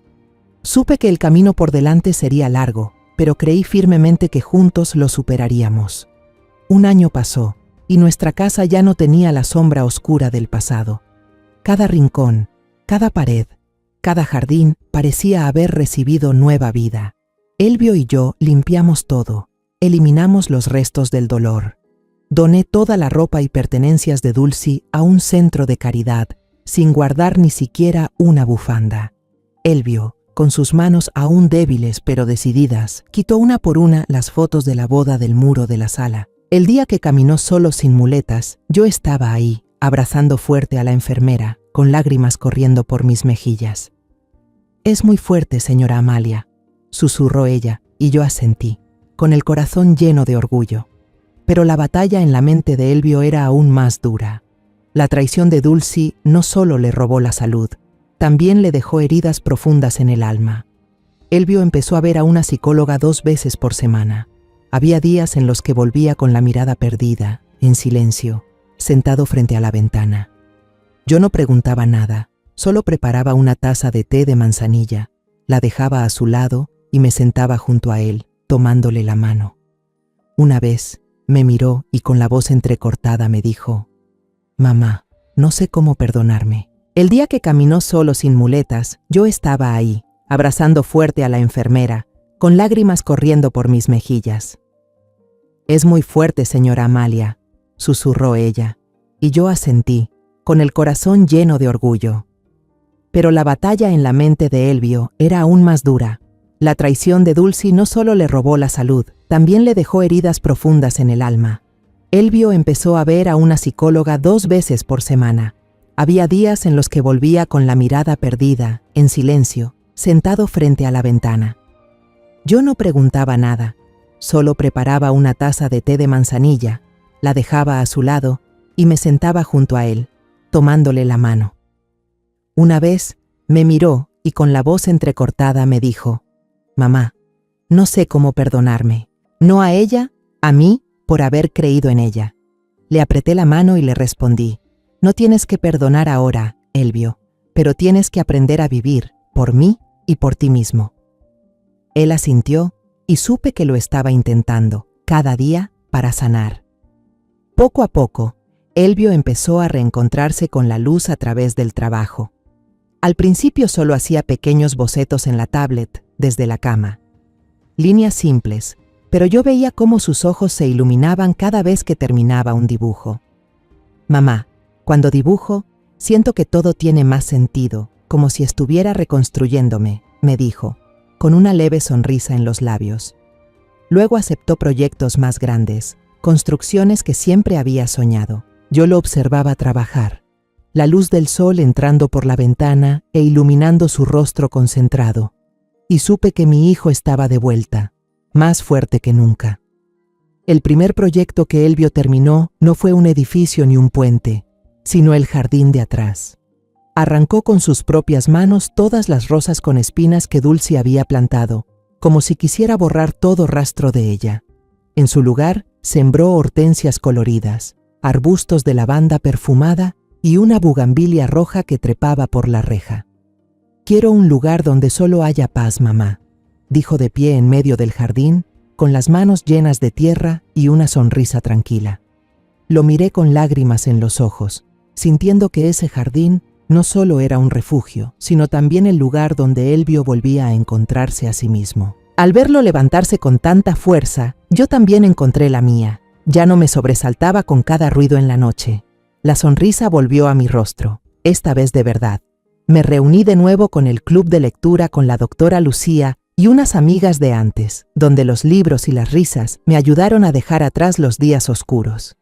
Supe que el camino por delante sería largo, pero creí firmemente que juntos lo superaríamos. Un año pasó, y nuestra casa ya no tenía la sombra oscura del pasado. Cada rincón, cada pared, cada jardín parecía haber recibido nueva vida. Elvio y yo limpiamos todo, eliminamos los restos del dolor. Doné toda la ropa y pertenencias de Dulcy a un centro de caridad, sin guardar ni siquiera una bufanda. Elvio, Con sus manos aún débiles pero decididas, quitó una por una las fotos de la boda del muro de la sala. El día que caminó solo sin muletas, yo estaba ahí, abrazando fuerte a la enfermera, con lágrimas corriendo por mis mejillas. «Es muy fuerte, señora Amalia», susurró ella, y yo asentí, con el corazón lleno de orgullo. Pero la batalla en la mente de Elvio era aún más dura. La traición de Dulcie no solo le robó la salud, también le dejó heridas profundas en el alma. Elvio empezó a ver a una psicóloga 2 veces por semana. Había días en los que volvía con la mirada perdida, en silencio, sentado frente a la ventana. Yo no preguntaba nada, solo preparaba una taza de té de manzanilla, la dejaba a su lado y me sentaba junto a él, tomándole la mano. Una vez me miró y con la voz entrecortada me dijo: «Mamá, no sé cómo perdonarme». El día que caminó solo sin muletas, yo estaba ahí, abrazando fuerte a la enfermera, con lágrimas corriendo por mis mejillas. «Es muy fuerte, señora Amalia», susurró ella, y yo asentí, con el corazón lleno de orgullo. Pero la batalla en la mente de Elvio era aún más dura. La traición de Dulcie no solo le robó la salud, también le dejó heridas profundas en el alma. Elvio empezó a ver a una psicóloga 2 veces por semana. Había días en los que volvía con la mirada perdida, en silencio, sentado frente a la ventana. Yo no preguntaba nada, solo preparaba una taza de té de manzanilla, la dejaba a su lado y me sentaba junto a él, tomándole la mano. Una vez me miró y con la voz entrecortada me dijo: «Mamá, no sé cómo perdonarme, no a ella, a mí por haber creído en ella». Le apreté la mano y le respondí: «No tienes que perdonar ahora, Elvio, pero tienes que aprender a vivir por mí y por ti mismo». Él asintió y supe que lo estaba intentando, cada día, para sanar. Poco a poco, Elvio empezó a reencontrarse con la luz a través del trabajo. Al principio solo hacía pequeños bocetos en la tablet, desde la cama. Líneas simples, pero yo veía cómo sus ojos se iluminaban cada vez que terminaba un dibujo. «Mamá, cuando dibujo, siento que todo tiene más sentido, como si estuviera reconstruyéndome», me dijo, con una leve sonrisa en los labios. Luego aceptó proyectos más grandes, construcciones que siempre había soñado. Yo lo observaba trabajar, la luz del sol entrando por la ventana e iluminando su rostro concentrado, y supe que mi hijo estaba de vuelta, más fuerte que nunca. El primer proyecto que Elvio terminó no fue un edificio ni un puente, sino el jardín de atrás. Arrancó con sus propias manos todas las rosas con espinas que Dulcie había plantado, como si quisiera borrar todo rastro de ella. En su lugar, sembró hortensias coloridas, arbustos de lavanda perfumada y una bugambilia roja que trepaba por la reja. «Quiero un lugar donde solo haya paz, mamá», dijo de pie en medio del jardín, con las manos llenas de tierra y una sonrisa tranquila. Lo miré con lágrimas en los ojos, sintiendo que ese jardín no solo era un refugio, sino también el lugar donde Elvio volvía a encontrarse a sí mismo. Al verlo levantarse con tanta fuerza, yo también encontré la mía. Ya no me sobresaltaba con cada ruido en la noche. La sonrisa volvió a mi rostro, esta vez de verdad. Me reuní de nuevo con el club de lectura con la doctora Lucía y unas amigas de antes, donde los libros y las risas me ayudaron a dejar atrás los días oscuros.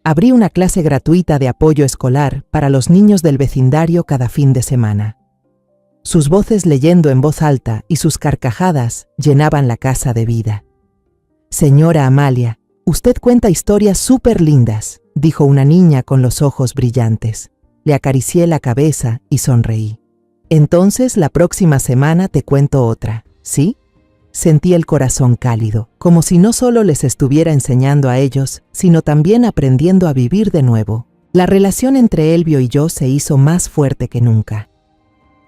Abrí una clase gratuita de apoyo escolar para los niños del vecindario cada fin de semana. Sus voces leyendo en voz alta y sus carcajadas llenaban la casa de vida. «Señora Amalia, usted cuenta historias súper lindas», dijo una niña con los ojos brillantes. Le acaricié la cabeza y sonreí. «Entonces la próxima semana te cuento otra, ¿sí?» Sentí el corazón cálido, como si no solo les estuviera enseñando a ellos, sino también aprendiendo a vivir de nuevo. La relación entre Elvio y yo se hizo más fuerte que nunca.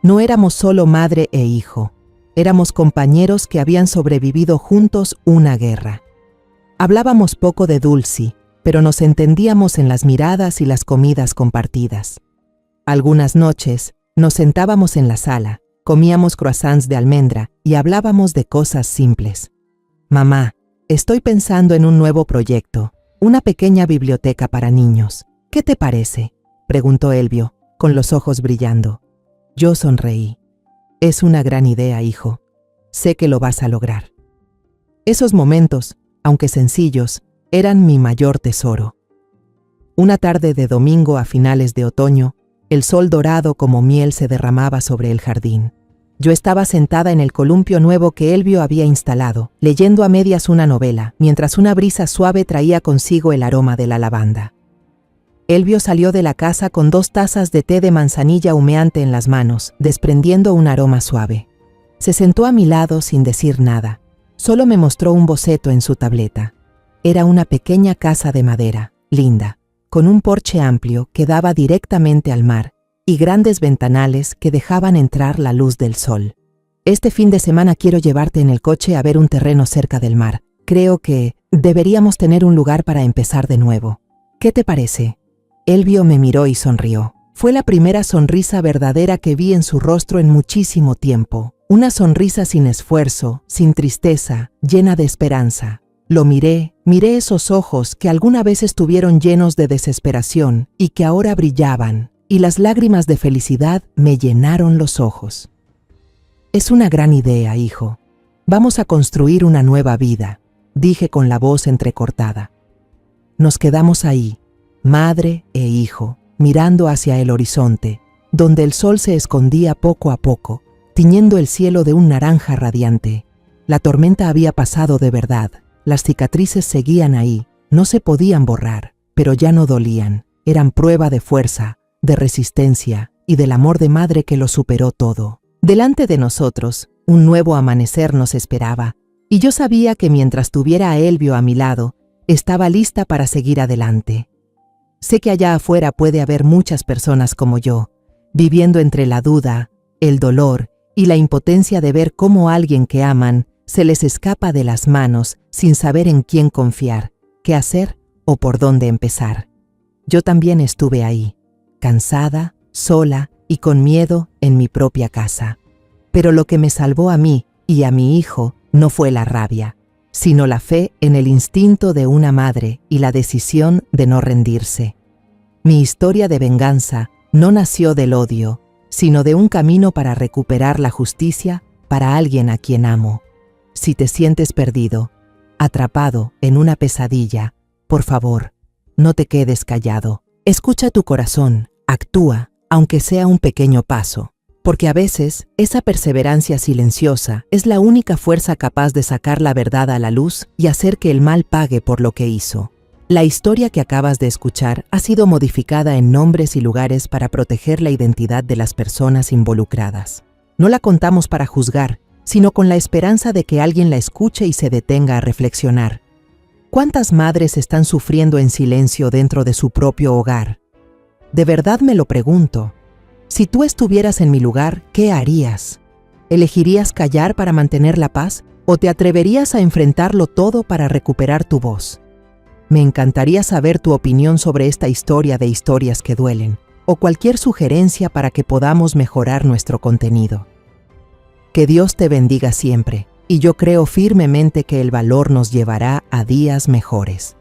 No éramos solo madre e hijo, éramos compañeros que habían sobrevivido juntos una guerra. Hablábamos poco de Dulcie, pero nos entendíamos en las miradas y las comidas compartidas. Algunas noches nos sentábamos en la sala, comíamos croissants de almendra y hablábamos de cosas simples. «Mamá, estoy pensando en un nuevo proyecto, una pequeña biblioteca para niños. ¿Qué te parece?», preguntó Elvio, con los ojos brillando. Yo sonreí. Es una gran idea, hijo. Sé que lo vas a lograr. Esos momentos, aunque sencillos, eran mi mayor tesoro. Una tarde de domingo a finales de otoño, el sol dorado como miel se derramaba sobre el jardín. Yo estaba sentada en el columpio nuevo que Elvio había instalado, leyendo a medias una novela, mientras una brisa suave traía consigo el aroma de la lavanda. Elvio salió de la casa con 2 tazas de té de manzanilla humeante en las manos, desprendiendo un aroma suave. Se sentó a mi lado sin decir nada. Solo me mostró un boceto en su tableta. Era una pequeña casa de madera, linda, con un porche amplio que daba directamente al mar y grandes ventanales que dejaban entrar la luz del sol. Este fin de semana quiero llevarte en el coche a ver un terreno cerca del mar. Creo que deberíamos tener un lugar para empezar de nuevo. ¿Qué te parece? Elvio me miró y sonrió. Fue la primera sonrisa verdadera que vi en su rostro en muchísimo tiempo. Una sonrisa sin esfuerzo, sin tristeza, llena de esperanza. Lo miré esos ojos que alguna vez estuvieron llenos de desesperación y que ahora brillaban, y las lágrimas de felicidad me llenaron los ojos. Es una gran idea, hijo. Vamos a construir una nueva vida, dije con la voz entrecortada. Nos quedamos ahí, madre e hijo, mirando hacia el horizonte, donde el sol se escondía poco a poco, tiñendo el cielo de un naranja radiante. La tormenta había pasado de verdad. Las cicatrices seguían ahí, no se podían borrar, pero ya no dolían. Eran prueba de fuerza, de resistencia y del amor de madre que lo superó todo. Delante de nosotros, un nuevo amanecer nos esperaba, y yo sabía que mientras tuviera a Elvio a mi lado, estaba lista para seguir adelante. Sé que allá afuera puede haber muchas personas como yo, viviendo entre la duda, el dolor y la impotencia de ver cómo alguien que aman se les escapa de las manos sin saber en quién confiar, qué hacer o por dónde empezar. Yo también estuve ahí, cansada, sola y con miedo en mi propia casa. Pero lo que me salvó a mí y a mi hijo no fue la rabia, sino la fe en el instinto de una madre y la decisión de no rendirse. Mi historia de venganza no nació del odio, sino de un camino para recuperar la justicia para alguien a quien amo. Si te sientes perdido, atrapado en una pesadilla, por favor, no te quedes callado. Escucha tu corazón, actúa, aunque sea un pequeño paso, porque a veces esa perseverancia silenciosa es la única fuerza capaz de sacar la verdad a la luz y hacer que el mal pague por lo que hizo. La historia que acabas de escuchar ha sido modificada en nombres y lugares para proteger la identidad de las personas involucradas. No la contamos para juzgar, sino con la esperanza de que alguien la escuche y se detenga a reflexionar. ¿Cuántas madres están sufriendo en silencio dentro de su propio hogar? De verdad me lo pregunto. Si tú estuvieras en mi lugar, ¿qué harías? ¿Elegirías callar para mantener la paz o te atreverías a enfrentarlo todo para recuperar tu voz? Me encantaría saber tu opinión sobre esta historia de historias que duelen, o cualquier sugerencia para que podamos mejorar nuestro contenido. Que Dios te bendiga siempre, y yo creo firmemente que el valor nos llevará a días mejores.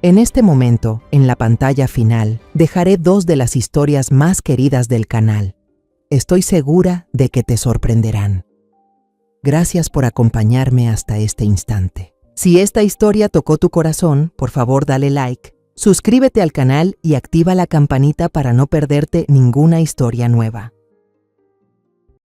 En este momento, en la pantalla final, dejaré 2 de las historias más queridas del canal. Estoy segura de que te sorprenderán. Gracias por acompañarme hasta este instante. Si esta historia tocó tu corazón, por favor dale like, suscríbete al canal y activa la campanita para no perderte ninguna historia nueva.